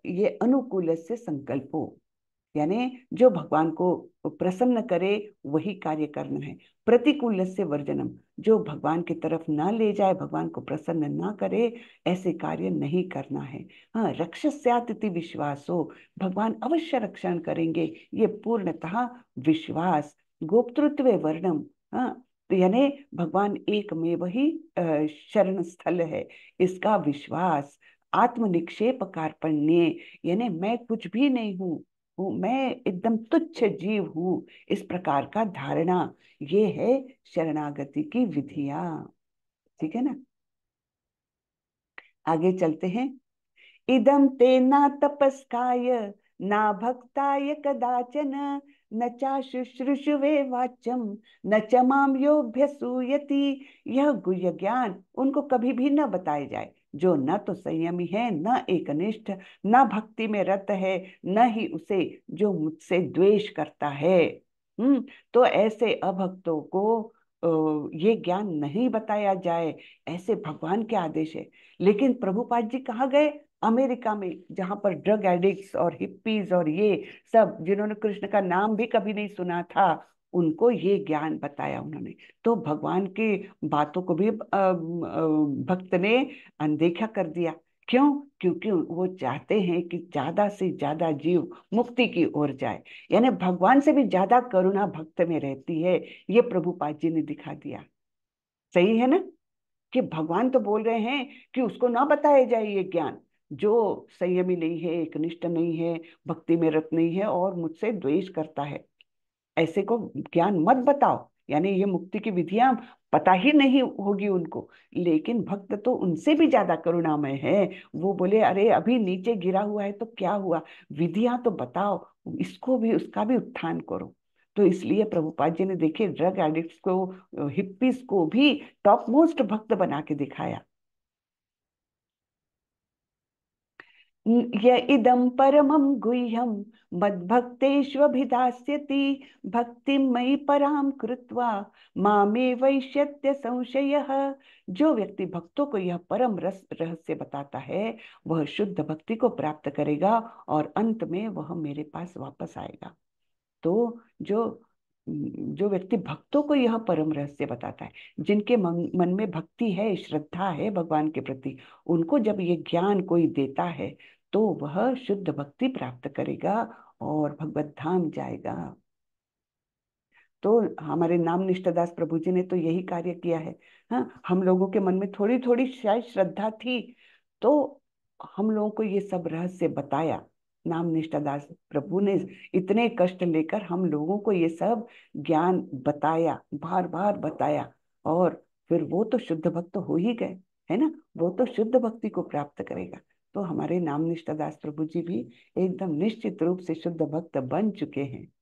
ये अनुकूलस्य संकल्पो, यानी जो भगवान को प्रसन्न करे वही कार्य करना है। प्रतिकूलस्य वर्जनम, जो भगवान की तरफ ना ले जाए, भगवान को प्रसन्न ना करे, ऐसे कार्य नहीं करना है। हाँ, रक्षस्यात् इति विश्वासो, भगवान अवश्य रक्षण करेंगे, ये पूर्णतः विश्वास। गोप्तृत्व वर्णम, हाँ, तो यानी भगवान एक में वही शरण स्थल है, इसका विश्वास। आत्मनिक्षेप कार्पण्य, यानी मैं कुछ भी नहीं हूँ, मैं एकदम तुच्छ जीव हूँ, इस प्रकार का धारणा, ये है शरणागति की विधियां। ठीक है ना। आगे चलते हैं। इदं ते न तपस्काय न भक्ताय कदाचन, न चाशुश्रूषवे वाच्यम न च माम योऽभ्यसूयति। यह गुह्य ज्ञान उनको कभी भी न बताए जाए, जो न तो संयमी है, न एकनिष्ठ, न भक्ति में रत है, न ही उसे जो मुझसे द्वेष करता है। तो ऐसे अभक्तों को ये ज्ञान नहीं बताया जाए, ऐसे भगवान के आदेश है। लेकिन प्रभुपाद जी कहाँ गए? अमेरिका में, जहां पर ड्रग एडिक्ट्स और हिप्पीज और ये सब, जिन्होंने कृष्ण का नाम भी कभी नहीं सुना था, उनको ये ज्ञान बताया उन्होंने। तो भगवान की बातों को भी भक्त ने अनदेखा कर दिया। क्यों? क्योंकि वो चाहते हैं कि ज्यादा से ज्यादा जीव मुक्ति की ओर जाए। यानी भगवान से भी ज्यादा करुणा भक्त में रहती है। ये प्रभुपाद जी ने दिखा दिया। सही है ना? कि भगवान तो बोल रहे हैं कि उसको ना बताया जाए ये ज्ञान, जो संयमी नहीं है, एकनिष्ठ नहीं है, भक्ति में रत नहीं है और मुझसे द्वेष करता है, ऐसे को ज्ञान मत बताओ। यानी ये मुक्ति की विधियां पता ही नहीं होगी उनको। लेकिन भक्त तो उनसे भी ज्यादा करुणामय है। वो बोले अरे अभी नीचे गिरा हुआ है तो क्या हुआ, विधियां तो बताओ, इसको भी, उसका भी उत्थान करो। तो इसलिए प्रभुपाद जी ने देखिए ड्रग एडिक्ट्स को, हिप्पीज को भी टॉप मोस्ट भक्त बना के दिखाया। य इदं परमं गुह्यं मद्भक्तेष्वभिधास्यति भक्तिं मयि परां कृत्वा मामे वैश्यत्य संशयः। जो व्यक्ति भक्तों को यह परम रस रहस्य बताता है, वह शुद्ध भक्ति को प्राप्त करेगा और अंत में वह मेरे पास वापस आएगा। तो जो जो व्यक्ति भक्तों को यह परम रहस्य बताता है, जिनके मन में भक्ति है, श्रद्धा है भगवान के प्रति, उनको जब ये ज्ञान कोई देता है तो वह शुद्ध भक्ति प्राप्त करेगा और भगवत धाम जाएगा। तो हमारे नाम निष्ठादास प्रभु जी ने तो यही कार्य किया है। हाँ, हम लोगों के मन में थोड़ी थोड़ी शायद श्रद्धा थी, तो हम लोगों को ये सब रहस्य बताया। नाम निष्ठादास प्रभु ने इतने कष्ट लेकर हम लोगों को ये सब ज्ञान बताया, बार बार बताया, और फिर वो तो शुद्ध भक्त हो ही गए, है ना? वो तो शुद्ध भक्ति को प्राप्त करेगा। तो हमारे नाम निष्ठादास प्रभु जी भी एकदम निश्चित रूप से शुद्ध भक्त बन चुके हैं।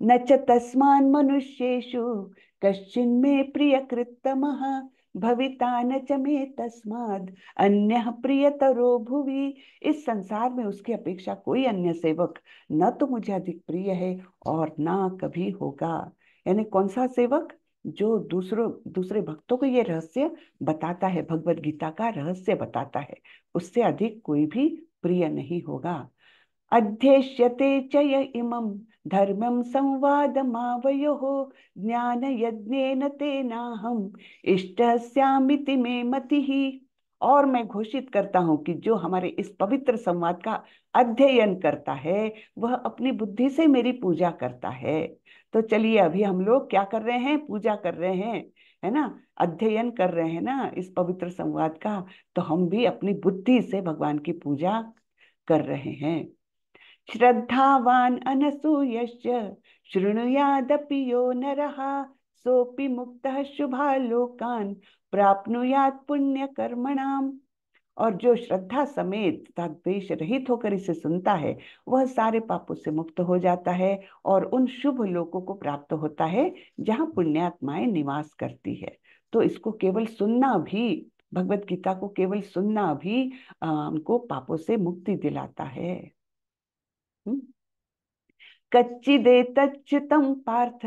न च तस्मान् मनुष्येषु कश्चिन्मे प्रियकृत्तमः भविता न च मे तस्माद् अन्यः प्रियतरो भुवि। इस संसार में उसकी अपेक्षा कोई अन्य सेवक न तो मुझे अधिक प्रिय है और ना कभी होगा। यानी कौन सा सेवक? जो दूसरे भक्तों को ये रहस्य बताता है, भगवत गीता का रहस्य बताता है, उससे अधिक कोई भी प्रिय नहीं होगा। अध्येष्यते च य इमं धर्मं संवादमावयोः ज्ञानयज्ञेन तेनाहम् इष्टस्यामिति मे मतिः। और मैं घोषित करता हूँ कि जो हमारे इस पवित्र संवाद का अध्ययन करता है, वह अपनी बुद्धि से मेरी पूजा करता है। तो चलिए अभी हम लोग क्या कर रहे हैं? पूजा कर रहे हैं, है ना? अध्ययन कर रहे हैं ना इस पवित्र संवाद का। तो हम भी अपनी बुद्धि से भगवान की पूजा कर रहे हैं। श्रद्धावान अनसूयश्च शृणुयादपि यो नरः सोपि मुक्तः शुभालोकान् प्राप्नुयात् पुण्य कर्मणाम। और जो श्रद्धा समेत तथा द्वेष रहित होकर इसे सुनता है, वह सारे पापों से मुक्त हो जाता है और उन शुभ लोकों को प्राप्त होता है जहाँ पुण्यात्माएं निवास करती है। तो इसको केवल सुनना भी, भगवत गीता को केवल सुनना भी हमको पापों से मुक्ति दिलाता है। कच्चिदेतच्युतं पार्थ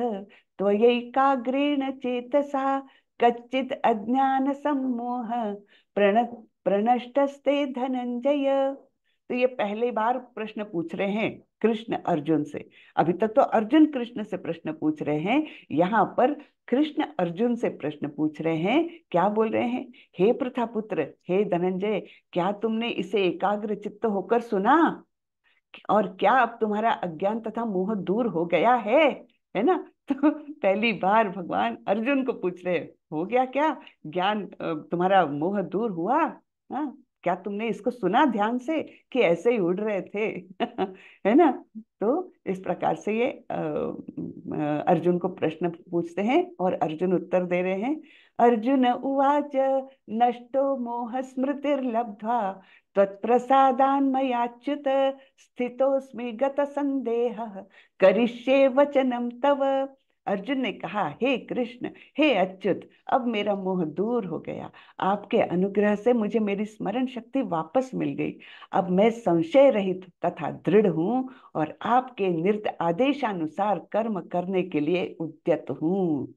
त्वयैकाग्रेण चेतसा कच्चित् अज्ञान सम्मोह प्रण प्रणष्टस्ते धनंजय। तो ये पहली बार प्रश्न पूछ रहे हैं कृष्ण अर्जुन से। अभी तक तो अर्जुन कृष्ण से प्रश्न पूछ रहे हैं, यहाँ पर कृष्ण अर्जुन से प्रश्न पूछ रहे हैं। क्या बोल रहे हैं? हे प्रथापुत्र, हे धनंजय, क्या तुमने इसे एकाग्र चित्त होकर सुना? और क्या अब तुम्हारा अज्ञान तथा मोह दूर हो गया है ना? तो पहली बार भगवान अर्जुन को पूछ रहे, हो गया क्या ज्ञान? तुम्हारा मोह दूर हुआ? हाँ, क्या तुमने इसको सुना ध्यान से कि ऐसे ही उड़ रहे थे? है ना? तो इस प्रकार से ये अर्जुन को प्रश्न पूछते हैं और अर्जुन उत्तर दे रहे हैं। अर्जुन उवाच नष्टो मोह स्मृतिर्लब्ध्वा त्वत्प्रसादान्मयाच्युत स्थितोऽस्मि गतसन्देहः करिष्ये वचनं तव अर्जुन ने कहा, हे कृष्ण, हे अच्युत, अब मेरा मोह दूर हो गया। आपके अनुग्रह से मुझे मेरी स्मरण शक्ति वापस मिल गई। अब मैं संशय रहित तथा दृढ़ हूँ और आपके निर्द आदेशानुसार कर्म करने के लिए उद्यत हूँ।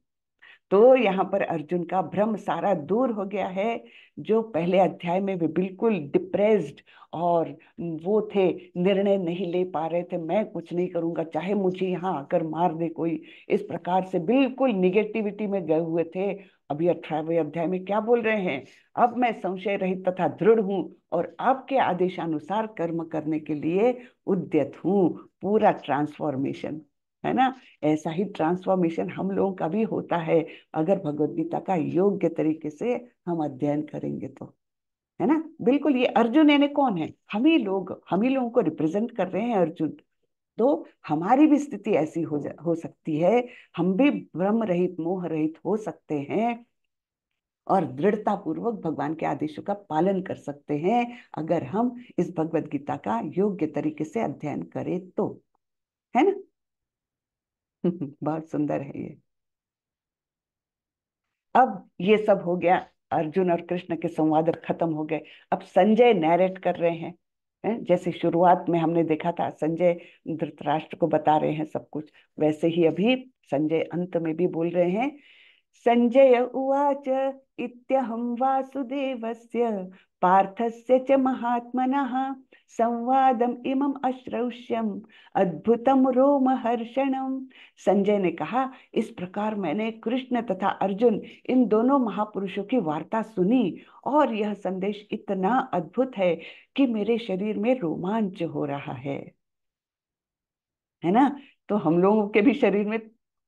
तो यहाँ पर अर्जुन का भ्रम सारा दूर हो गया है। जो पहले अध्याय में वे बिल्कुल डिप्रेस्ड और वो थे, निर्णय नहीं ले पा रहे थे, मैं कुछ नहीं करूंगा चाहे मुझे यहाँ आकर मार दे कोई, इस प्रकार से बिल्कुल निगेटिविटी में गए हुए थे। अभी 18वें अध्याय में क्या बोल रहे हैं, अब मैं संशय रहित तथा दृढ़ हूँ और आपके आदेशानुसार कर्म करने के लिए उद्यत हूँ। पूरा ट्रांसफॉर्मेशन, है ना। ऐसा ही ट्रांसफॉर्मेशन हम लोगों का भी होता है अगर भगवत गीता का योग्य तरीके से हम अध्ययन करेंगे तो, है ना। बिल्कुल, ये अर्जुन यानी कौन है, हम ही लोगों को रिप्रेजेंट कर रहे हैं अर्जुन। तो हमारी भी स्थिति ऐसी हो सकती है, हम भी भ्रम रहित मोह रहित हो सकते हैं और दृढ़ता पूर्वक भगवान के आदेशों का पालन कर सकते हैं अगर हम इस भगवत गीता का योग्य तरीके से अध्ययन करें तो, है ना। बहुत सुंदर है ये। अब ये सब हो गया, अर्जुन और कृष्ण के संवाद अब खत्म हो गए। अब संजय नैरेट कर रहे हैं, जैसे शुरुआत में हमने देखा था संजय धृतराष्ट्र को बता रहे हैं सब कुछ, वैसे ही अभी संजय अंत में भी बोल रहे हैं। संजय उवाच, इत्यहं वासुदेवस्य पार्थस्य च महात्मनः संवादम इमं अश्रौष्यम अद्भुतम रोमहर्षणम। संजय ने कहा, इस प्रकार मैंने कृष्ण तथा अर्जुन इन दोनों महापुरुषों की वार्ता सुनी और यह संदेश इतना अद्भुत है कि मेरे शरीर में रोमांच हो रहा है ना। तो हम लोगों के भी शरीर में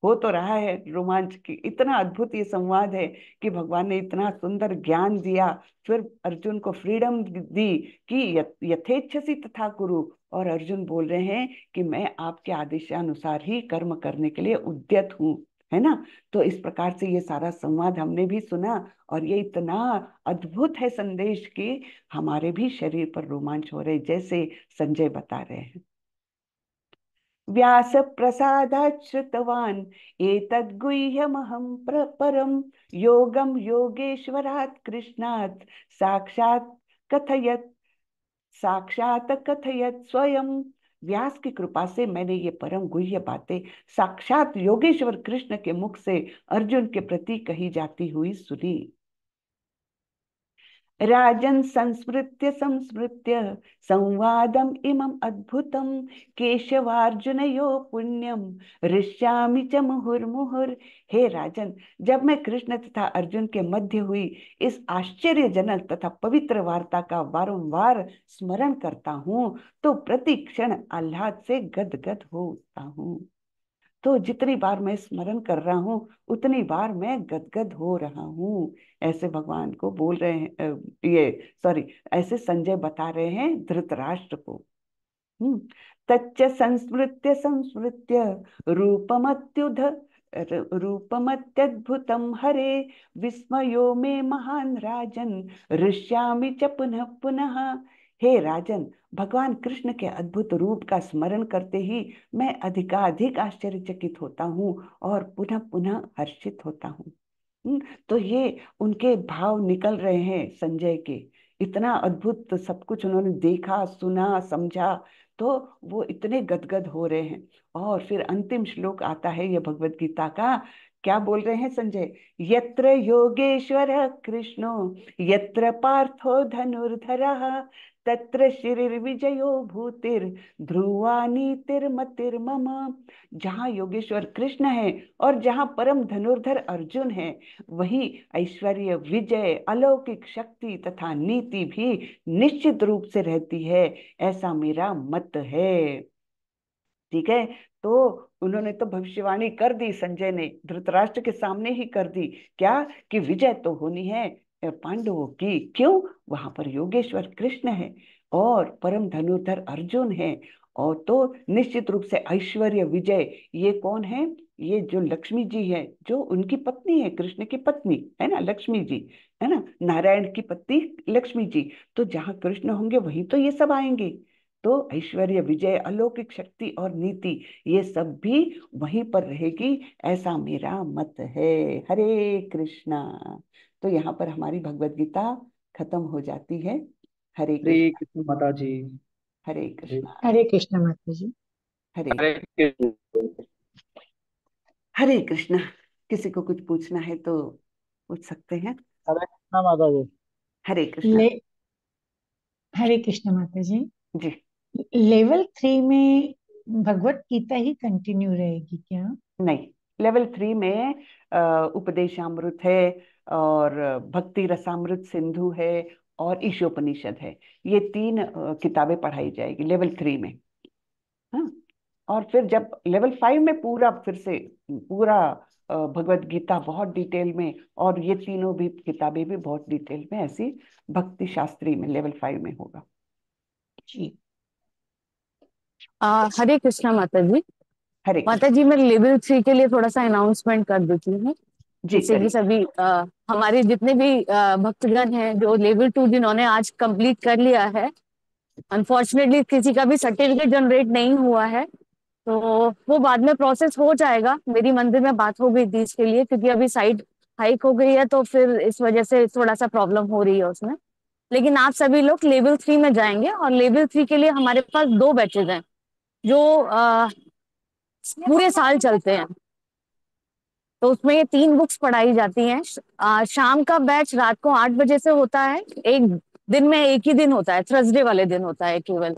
हो तो रहा है रोमांच की, इतना अद्भुत ये संवाद है कि भगवान ने इतना सुंदर ज्ञान दिया, फिर अर्जुन को फ्रीडम दी कि यथेच्छसी तथा कुरु, और अर्जुन बोल रहे हैं कि मैं आपके आदेशानुसार ही कर्म करने के लिए उद्यत हूँ, है ना। तो इस प्रकार से ये सारा संवाद हमने भी सुना और ये इतना अद्भुत है संदेश कि हमारे भी शरीर पर रोमांच हो रहे, जैसे संजय बता रहे हैं। व्यास प्रसादात् श्रुतवान् एतद्गुह्यमहं परं योगं योगेश्वरात् कृष्णात् साक्षात् कथयत् स्वयं। व्यास की कृपा से मैंने ये परम गुह्य बातें साक्षात योगेश्वर कृष्ण के मुख से अर्जुन के प्रति कही जाती हुई सुनी। राजन् संस्मृत्य संस्मृत्य संवादम इमं अद्भुतम केशवार्जुनयो पुण्यम ऋष्यामि च मुहुर्मुहुर्। हे राजन, जब मैं कृष्ण तथा अर्जुन के मध्य हुई इस आश्चर्यजनक तथा पवित्र वार्ता का वारंवार स्मरण करता हूँ तो प्रति क्षण आह्लाद से गदगद हो उठता हूँ। तो जितनी बार मैं स्मरण कर रहा हूँ उतनी बार मैं गदगद हो रहा हूँ, ऐसे भगवान को बोल रहे हैं, ऐसे संजय बता रहे हैं धृतराष्ट्र को। तच्च संस्मृत्य संस्मृत्य रूपमत्युध रूपमत्यद्भुतं हरे विस्मयो मे महान राजन ऋष्यामि च पुनः पुनः। हे राजन, भगवान कृष्ण के अद्भुत रूप का स्मरण करते ही मैं अधिकाधिक आश्चर्यचकित होता हूँ और पुनः पुनः हर्षित होता हूँ। तो ये उनके भाव निकल रहे हैं संजय के, इतना अद्भुत सब कुछ उन्होंने देखा सुना समझा, तो वो इतने गदगद हो रहे हैं। और फिर अंतिम श्लोक आता है ये भगवत गीता का, क्या बोल रहे हैं संजय, यत्र योगेश्वर कृष्णो यत्र पार्थो धनुर्धरः तत्र श्रीर्विजयो भूतिर् ध्रुवा नीतिर्मतिर्मम। जहाँ योगेश्वर कृष्ण है और जहाँ परम धनुर्धर अर्जुन है, वही ऐश्वर्य, विजय, अलौकिक शक्ति तथा नीति भी निश्चित रूप से रहती है, ऐसा मेरा मत है। ठीक है। तो उन्होंने तो भविष्यवाणी कर दी, संजय ने धृतराष्ट्र के सामने ही कर दी, क्या कि विजय तो होनी है पांडवों की। क्यों? वहां पर योगेश्वर कृष्ण है और परम धनुर्धर अर्जुन है, और तो निश्चित रूप से ऐश्वर्य विजय, ये कौन है, ये जो लक्ष्मी जी है, जो उनकी पत्नी है, कृष्ण की पत्नी है ना लक्ष्मी जी, है ना, नारायण की पत्नी लक्ष्मी जी। तो जहाँ कृष्ण होंगे वहीं तो ये सब आएंगे, तो ऐश्वर्य, विजय, अलौकिक शक्ति और नीति, ये सब भी वहीं पर रहेगी, ऐसा मेरा मत है। हरे कृष्णा। तो यहाँ पर हमारी भगवत गीता खत्म हो जाती है। हरे हरे कृष्णा। कृष्ण माता जी। हरे हरे कृष्णा। हरे कृष्ण माता जी। हरे हरे कृष्ण। हरे कृष्णा। किसी को कुछ पूछना है तो पूछ सकते हैं। हरे कृष्ण माता जी। हरे कृष्णा। ले हरे कृष्ण माता जी। जी। लेवल 3 में भगवत गीता ही कंटिन्यू रहेगी क्या? नहीं, लेवल 3 में उपदेशामृत है, और भक्ति रसामृत सिंधु है, और ईशोपनिषद है। ये तीन किताबें पढ़ाई जाएगी लेवल 3 में। हाँ। और फिर जब लेवल 5 में पूरा फिर से पूरा भगवत गीता बहुत डिटेल में, और ये तीनों भी किताबें भी बहुत डिटेल में, ऐसी भक्ति शास्त्री में लेवल 5 में होगा। जी। हरे कृष्णा माता जी। हरे माता कृष्ण। जी मैं लेवल 3 के लिए थोड़ा सा अनाउंसमेंट कर देती हूँ। जी जिससे कि करिए। सभी हमारे जितने भी भक्तगण हैं जो लेवल 2 जिन्होंने आज कंप्लीट कर लिया है, अनफॉर्चुनेटली किसी का भी सर्टिफिकेट जनरेट नहीं हुआ है, तो वो बाद में प्रोसेस हो जाएगा। मेरी मंदिर में बात हो गई थी इसके लिए, क्योंकि अभी साइट हाइक हो गई है, तो फिर इस वजह से थोड़ा सा प्रॉब्लम हो रही है उसमें। लेकिन आप सभी लोग लेवल 3 में जाएंगे, और लेवल 3 के लिए हमारे पास 2 बैचेज हैं जो पूरे साल चलते हैं। तो उसमें ये 3 बुक्स पढ़ाई जाती हैं। शाम का बैच रात को 8 बजे से होता है। एक दिन में एक ही दिन होता है, थर्सडे वाले दिन होता है केवल।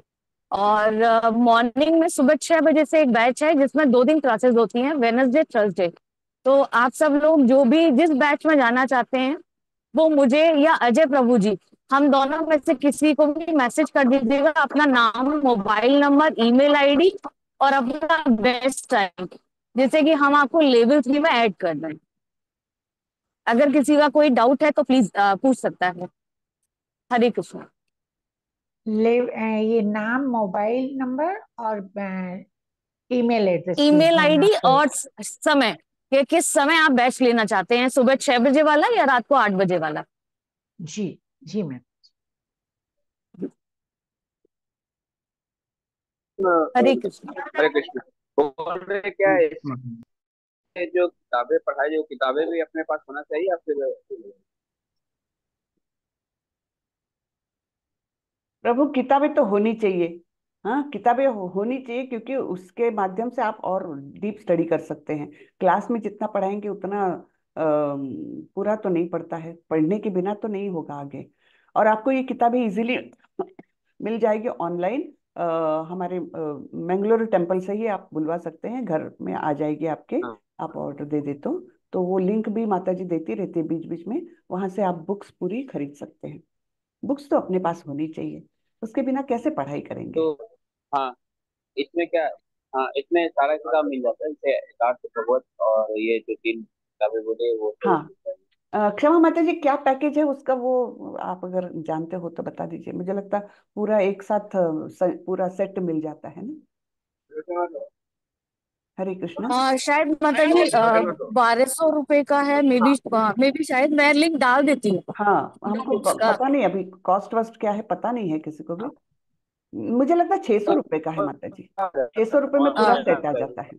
और मॉर्निंग में सुबह 6 बजे से एक बैच है जिसमें 2 दिन क्लासेस होती हैं, वेनसडे थर्सडे। तो आप सब लोग जो भी जिस बैच में जाना चाहते हैं, वो मुझे या अजय प्रभु जी, हम दोनों में से किसी को भी मैसेज कर दीजिएगा, अपना नाम, मोबाइल नंबर, ईमेल आईडी और अपना बेस्ट टाइम, जिससे कि हम आपको लेवल 3 में ऐड कर दें। अगर किसी का कोई डाउट है तो प्लीज पूछ सकता है। हरे कृष्ण। ये नाम, मोबाइल नंबर और email address please email ma'am ID आपको। और समय, कि किस समय आप बैच लेना चाहते हैं, सुबह 6 बजे वाला या रात को 8 बजे वाला। जी। जी मैम। हरे कृष्ण। हरे कृष्ण। बोल रहे क्या है, इससे जो किताबें पढ़ाई, जो किताबें भी अपने पास होना चाहिए या फिर? प्रभु, किताबें तो होनी चाहिए। हाँ, किताबें होनी चाहिए, क्योंकि उसके माध्यम से आप और डीप स्टडी कर सकते हैं। क्लास में जितना पढ़ाएंगे उतना पूरा तो नहीं पड़ता है, पढ़ने के बिना तो नहीं होगा आगे। और आपको ये किताबें इजीली मिल जाएगी ऑनलाइन। हमारे मैंगलोर टेम्पल से ही आप बुलवा सकते हैं, घर में आ जाएगी आपके। हाँ। आप ऑर्डर दे देते हो तो वो लिंक भी माता जी देती रहती है बीच बीच में, वहां से आप बुक्स पूरी खरीद सकते हैं। बुक्स तो अपने पास होनी चाहिए, उसके बिना कैसे पढ़ाई करेंगे। तो हाँ, इसमें क्या, हाँ इसमें सारा किताब मिल जाता है, जैसे एकार्थ भगवत और ये जो 3 किताबें बोले वो तो हाँ। मिल जाएगी। क्षमा माता जी, क्या पैकेज है उसका, वो आप अगर जानते हो तो बता दीजिए। मुझे लगता है पूरा एक साथ पूरा सेट मिल जाता है ना। हरे कृष्णा। शायद माता जी 1200 रुपए का है, मे बी शायद मैं लिंक डाल देती हूँ हाँ, दो हमको बुक्स का। पता नहीं अभी कॉस्ट वस्ट क्या है, पता नहीं है किसी को भी। मुझे लगता है 600 रुपये का है माता जी। 600 रुपये में पूरा सेट आ जाता है।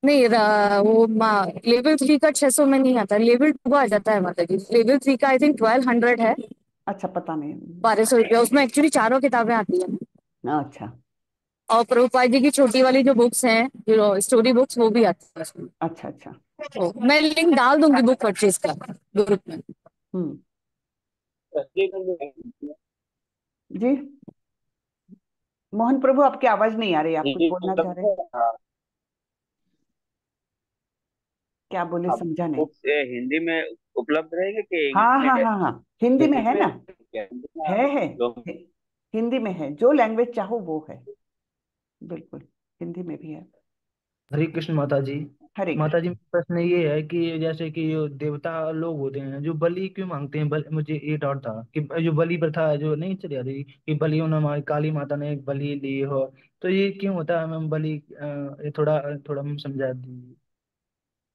नहीं, वो लेवल 3 का 600 में नहीं आता, लेवल 2 का आ जाता है माता जी। लेवल 3 का आई थिंक 1200 है। अच्छा, पता नहीं। 1200 रुपया, उसमें एक्चुअली चारों किताबें आती हैं। अच्छा। और प्रभुपाद जी की छोटी वाली जो बुक्स हैं, जो स्टोरी बुक्स, वो भी आती है उसमें। अच्छा अच्छा। तो मैं लिंक डाल दूंगी बुक परचेज का ग्रुप में। हम्म। जी। मोहन प्रभु, आपकी आवाज नहीं आ रही, आप कुछ हिंदी में बोलना चाह रहे उपलब्ध हैं? है, हाँ। क्या बोले, आप समझा नहीं। बुक्स हिंदी में उपलब्ध रहेगी कि हाँ इंग्लिश हाँ में? हाँ हाँ, हिंदी में इंग्लिश है में ना। क्या? हिंदी में है। जो हि- हिंदी में है, जो लैंग्वेज चाहो वो है। बिल्कुल, हिंदी में भी है। हरे कृष्ण माता जी। हरे माता जी, कृष्ण। मेरा प्रश्न ये है कि जैसे कि जो देवता लोग होते हैं जो बलि क्यों मांगते हैं, मुझे ये डाउट था कि जो बलि प्रथा है जो नहीं चली आ रही, कि बलि उन्होंने, हमारी काली माता ने एक बलि ली हो, तो ये क्यों होता है मैम बलि? ये थोड़ा थोड़ा हम समझा दीजिए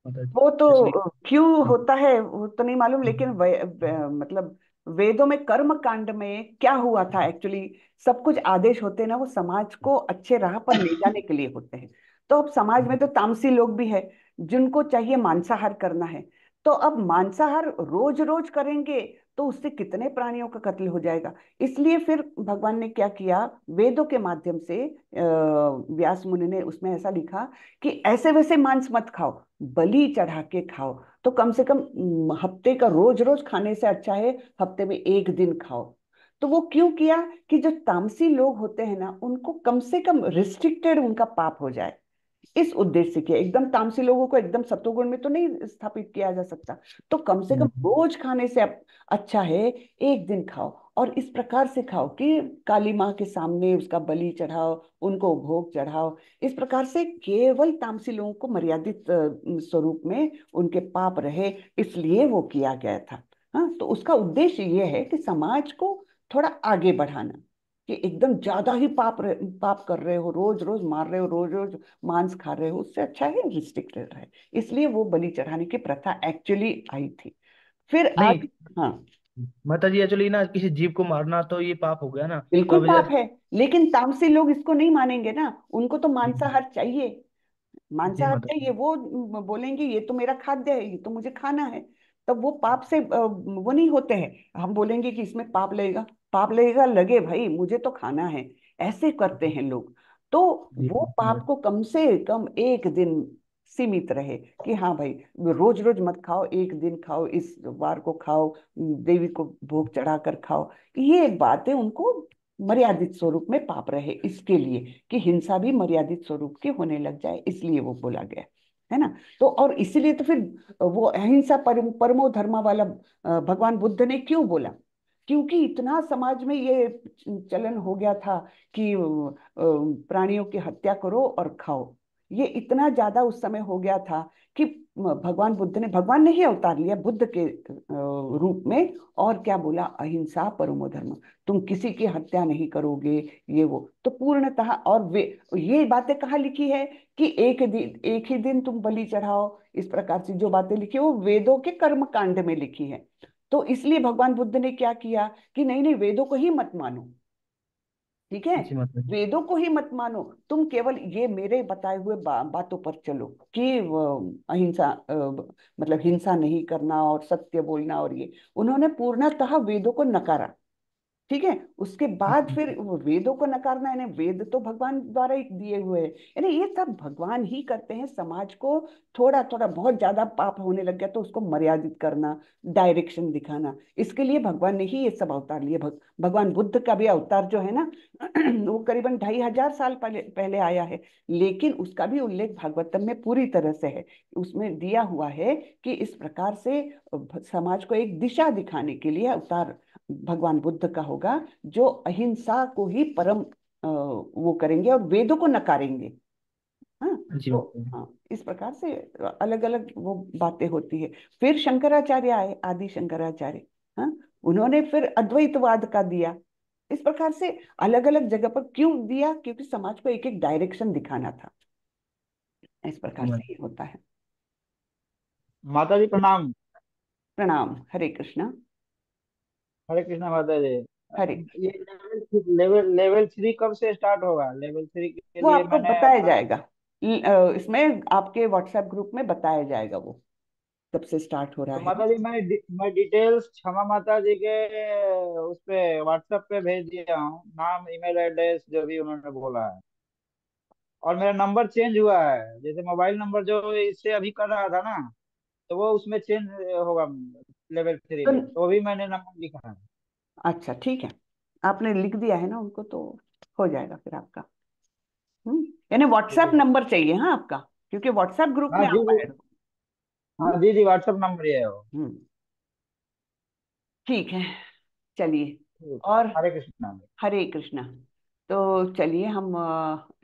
माता जी। वो इसलिए तो क्यों होता है वो तो नहीं मालूम, लेकिन मतलब वेदों में कर्म कांड में क्या हुआ था एक्चुअली, सब कुछ आदेश होते हैं ना वो समाज को अच्छे राह पर ले जाने के लिए होते हैं। तो अब समाज में तो तामसी लोग भी है जिनको चाहिए मांसाहार करना है। तो अब मांसाहार रोज रोज करेंगे तो उससे कितने प्राणियों का कत्ल हो जाएगा। इसलिए फिर भगवान ने क्या किया, वेदों के माध्यम से व्यास मुनि ने उसमें ऐसा लिखा कि ऐसे वैसे मांस मत खाओ, बलि चढ़ा के खाओ। तो कम से कम हफ्ते का रोज रोज खाने से अच्छा है हफ्ते में एक दिन खाओ। तो वो क्यों किया कि जो तामसी लोग होते हैं ना उनको कम से कम रिस्ट्रिक्टेड उनका पाप हो जाए, इस उद्देश्य से किया। एकदम तामसी लोगों को एकदम सत्वगुण में तो नहीं स्थापित किया जा सकता। तो कम से कम रोज खाने से अच्छा है एक दिन खाओ, और इस प्रकार से खाओ कि काली माँ के सामने उसका बलि चढ़ाओ, उनको भोग चढ़ाओ। इस प्रकार से केवल तामसी लोगों को मर्यादित स्वरूप में उनके पाप रहे, इसलिए वो किया गया था। हाँ, तो उसका उद्देश्य ये है कि समाज को थोड़ा आगे बढ़ाना, कि एकदम ज्यादा ही पाप कर रहे हो, रोज रोज मार रहे हो, रोज रोज मांस खा रहे हो, उससे अच्छा है रिस्ट्रिक्टेड रहे। इसलिए वो बलि चढ़ाने की प्रथा एक्चुअली आई थी। फिर नहीं आज, हाँ, माता जी, एक्चुअली ना किसी जीव को मारना तो ये पाप हो गया ना। तो बिल्कुल अब पाप है, लेकिन तामसी लोग इसको नहीं मानेंगे ना, उनको तो जी मांसाहार चाहिए। जी मांसाहार माता चाहिए, जी। वो बोलेंगे ये तो मेरा खाद्य है, ये तो मुझे खाना है। तब वो पाप से वो नहीं होते हैं। हम बोलेंगे कि इसमें पाप लगेगा, पाप लगेगा, लगे भाई, मुझे तो खाना है, ऐसे करते हैं लोग। तो जी वो पाप को कम से कम एक दिन सीमित रहे, कि हाँ भाई रोज रोज मत खाओ, एक दिन खाओ, इस वार को खाओ, देवी को भोग चढ़ा कर खाओ। ये बातें उनको मर्यादित स्वरूप में पाप रहे, इसके लिए कि हिंसा भी मर्यादित स्वरूप की होने लग जाए, इसलिए वो बोला गया है ना। तो और इसीलिए तो फिर वो अहिंसा परमो धर्मा वाला भगवान बुद्ध ने क्यों बोला, क्योंकि इतना समाज में ये चलन हो गया था कि प्राणियों की हत्या करो और खाओ। ये इतना ज्यादा उस समय हो गया था कि भगवान बुद्ध ने, भगवान ने ही अवतार लिया बुद्ध के रूप में, और क्या बोला, अहिंसा परमो धर्म, तुम किसी की हत्या नहीं करोगे, ये वो तो पूर्णतः। और वे ये बातें कहाँ लिखी है कि एक ही दिन तुम बलि चढ़ाओ, इस प्रकार से जो बातें लिखी है वो वेदों के कर्म कांड में लिखी है। तो इसलिए भगवान बुद्ध ने क्या किया कि नहीं नहीं, वेदों को ही मत मानो, ठीक है, जी माता जी। वेदों को ही मत मानो, तुम केवल ये मेरे बताए हुए बातों पर चलो कि अहिंसा मतलब हिंसा नहीं करना और सत्य बोलना, और ये उन्होंने पूर्णतः वेदों को नकारा। ठीक है, उसके बाद फिर वो वेदों को नकारना, यानी वेद तो भगवान द्वारा ही दिए हुए हैं, यानी ये सब भगवान ही करते हैं। समाज को थोड़ा थोड़ा बहुत ज्यादा पाप होने लग गया तो उसको मर्यादित करना, डायरेक्शन दिखाना, इसके लिए भगवान ने ही ये सब अवतार लिए। भगवान बुद्ध का भी अवतार जो है ना वो करीबन 2500 साल पहले पहले आया है, लेकिन उसका भी उल्लेख भागवतम में पूरी तरह से है। उसमें दिया हुआ है कि इस प्रकार से समाज को एक दिशा दिखाने के लिए अवतार भगवान बुद्ध का होगा, जो अहिंसा को ही परम वो करेंगे और वेदों को नकारेंगे। हाँ, जी तो माता जी। हाँ, इस प्रकार से अलग अलग वो बातें होती है। फिर शंकराचार्य आए, आदि शंकराचार्य। हाँ, उन्होंने फिर अद्वैतवाद का दिया। इस प्रकार से अलग अलग जगह पर क्यों दिया, क्योंकि समाज को एक एक डायरेक्शन दिखाना था। इस जी प्रकार से माता ही होता है। माता जी प्रणाम। प्रणाम, हरे कृष्णा। हरे कृष्णा माता जी। हरे, ये लेवल लेवल 3 कब से स्टार्ट होगा? लेवल 3 के वो लिए आपको मैंने बताया अपना, जाएगा, इसमें आपके व्हाट्सएप ग्रुप में बताया जाएगा वो कब से स्टार्ट हो रहा तो है। माता जी मैं डिटेल्स क्षमा माता जी के उस पे व्हाट्सएप पे भेज दिया हूँ, नाम ईमेल एड्रेस जो भी उन्होंने बोला है। और मेरा नंबर चेंज हुआ है, जैसे मोबाइल नंबर जो इससे अभी कर रहा था ना, तो वो उसमें चेंज होगा लेवल 3 तो में, तो भी मैंने नंबर लिखा है। अच्छा ठीक है, आपने लिख दिया है ना उनको, तो हो जाएगा फिर आपका। यानी व्हाट्सएप जी नंबर चाहिए हाँ आपका, क्योंकि व्हाट्सएप ग्रुप हाँ में जी आप जी। ऐड हो। हाँ हम्म, जी जी, व्हाट्सएप नंबर ये है वो। हम्म, ठीक है, चलिए। ठीक। और हरे कृष्णा। हरे कृष्णा। तो चलिए हम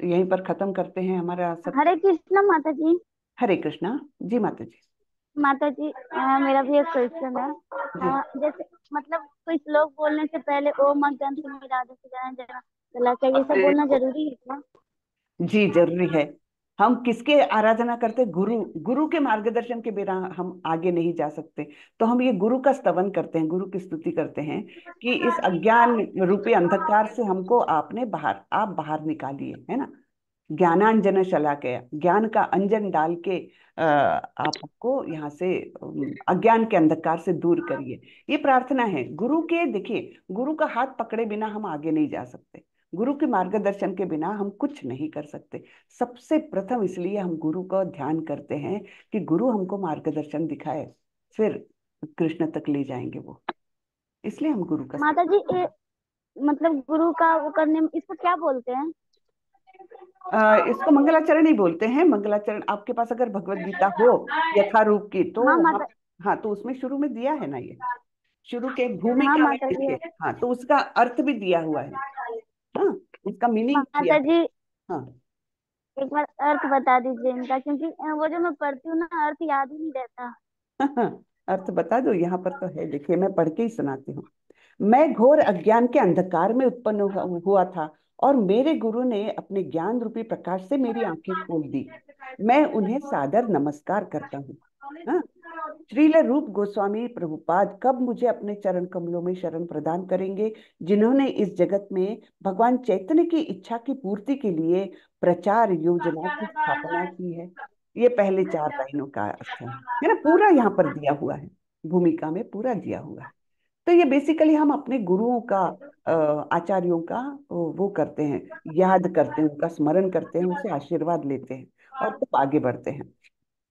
यहीं पर खत्म करते हैं हमारा सत्संग। हरे कृष्णा माता जी। हरे कृष्णा। जी माता जी। माता जी मेरा भी एक क्वेश्चन है। जी जैसे मतलब कोई श्लोक बोलने से पहले ओम अज्ञान राधा से जाना जाना चला, क्या ये सब बोलना जरूरी है क्या? जी, जरूरी है। हम किसके आराधना करते? गुरु। गुरु के मार्गदर्शन के बिना हम आगे नहीं जा सकते। तो हम ये गुरु का स्तवन करते हैं, गुरु की स्तुति करते हैं कि इस अज्ञान रूपी अंधकार से हमको आपने आप बाहर निकालिए, है ना। ज्ञानांजन शलाकया, ज्ञान का अंजन डाल के आपको यहाँ से अज्ञान के अंधकार से दूर करिए। ये प्रार्थना है गुरु के। देखिए, गुरु का हाथ पकड़े बिना हम आगे नहीं जा सकते, गुरु के मार्गदर्शन के बिना हम कुछ नहीं कर सकते। सबसे प्रथम इसलिए हम गुरु का ध्यान करते हैं कि गुरु हमको मार्गदर्शन दिखाए, फिर कृष्ण तक ले जाएंगे वो। इसलिए हम गुरु का माता जी मतलब गुरु का वो करने में इसको क्या बोलते हैं? इसको मंगलाचरण ही बोलते हैं। मंगलाचरण आपके पास अगर भगवत गीता हो यथारूप की तो हाँ वहाँ, माता हाँ, तो उसमें शुरू में दिया है ना, ये शुरू के हाँ भूमिका में माता जी देखिए। हाँ, तो उसका अर्थ भी दिया हुआ है। हाँ, उसका मीनिंग दिया माता है। जी हाँ। एक बार अर्थ बता दीजिए इनका, क्योंकि वो जो मैं पढ़ती हूँ ना अर्थ याद ही नहीं रहता। अर्थ बता दो, यहाँ पर तो है, देखिए मैं पढ़ के ही सुनाती हूँ। मैं घोर अज्ञान के अंधकार में उत्पन्न हुआ था और मेरे गुरु ने अपने ज्ञान रूपी प्रकाश से मेरी आंखें खोल दी। मैं उन्हें सादर नमस्कार करता हूँ। हाँ, श्रील रूप गोस्वामी प्रभुपाद कब मुझे अपने चरण कमलों में शरण प्रदान करेंगे, जिन्होंने इस जगत में भगवान चैतन्य की इच्छा की पूर्ति के लिए प्रचार योजना की स्थापना की है। ये पहले 4 लाइनों का अर्थ है ना। पूरा यहाँ पर दिया हुआ है, भूमिका में पूरा दिया हुआ है। तो ये बेसिकली हम अपने गुरुओं का, आचार्यों का वो करते हैं, याद करते हैं, उनका स्मरण करते हैं, उनसे आशीर्वाद लेते हैं और तब आगे बढ़ते हैं।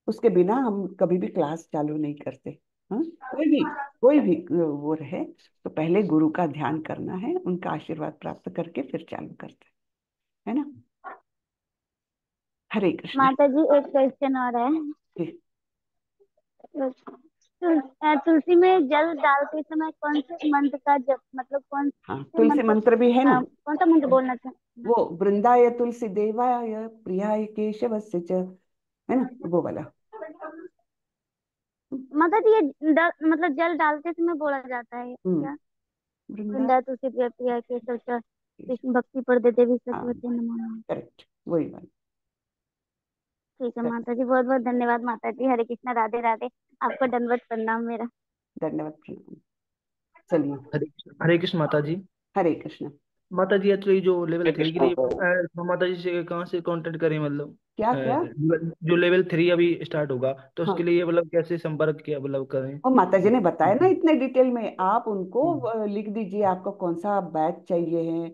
उसके बिना हम कभी भी क्लास चालू नहीं करते। हाँ, कोई भी वो रहे तो पहले गुरु का ध्यान करना है, उनका आशीर्वाद प्राप्त करके फिर चालू करते हैं, है ना। हरे कृष्ण। माता जी एक क्वेश्चन और है। जी। तुलसी में जल डालते समय कौन से मंत्र का जप, मतलब कौन हाँ, से तुलसी मंत्र, मंत्र भी है ना। कौन सा मंत्र बोलना चाहिए? वो वृंदाय तुलसी देवाय प्रियाय केशवस्य च, है ना, वो वाला। माता जी ये मतलब जल डालते समय बोला जाता है हम्म। क्या? वृंदा। वृंदा तुलसी प्रिय प्रिया केशव च, कृष्ण भक्ति पर दे देवी हाँ, सत्यवती नमो नमः। करेक्ट, वही वाला। ठीक है correct। माता जी, बहुत बहुत धन्यवाद माता जी। हरे कृष्णा, राधे राधे। आपको दंडवत प्रणाम मेरा। धन्यवाद, प्रणाम। चलिए। हरे कृष्ण माता जी। हरे कृष्ण। माता जी एक्चुअली जो लेवल 3 के लिए हम माता जी से कहाँ से कांटेक्ट करें, मतलब क्या क्या? जो लेवल 3 अभी स्टार्ट होगा तो हाँ, उसके लिए मतलब कैसे संपर्क किया मतलब करें? और माता जी ने बताया ना इतने डिटेल में, आप उनको हम्म। लिख दीजिए आपको कौन सा बैच चाहिए है,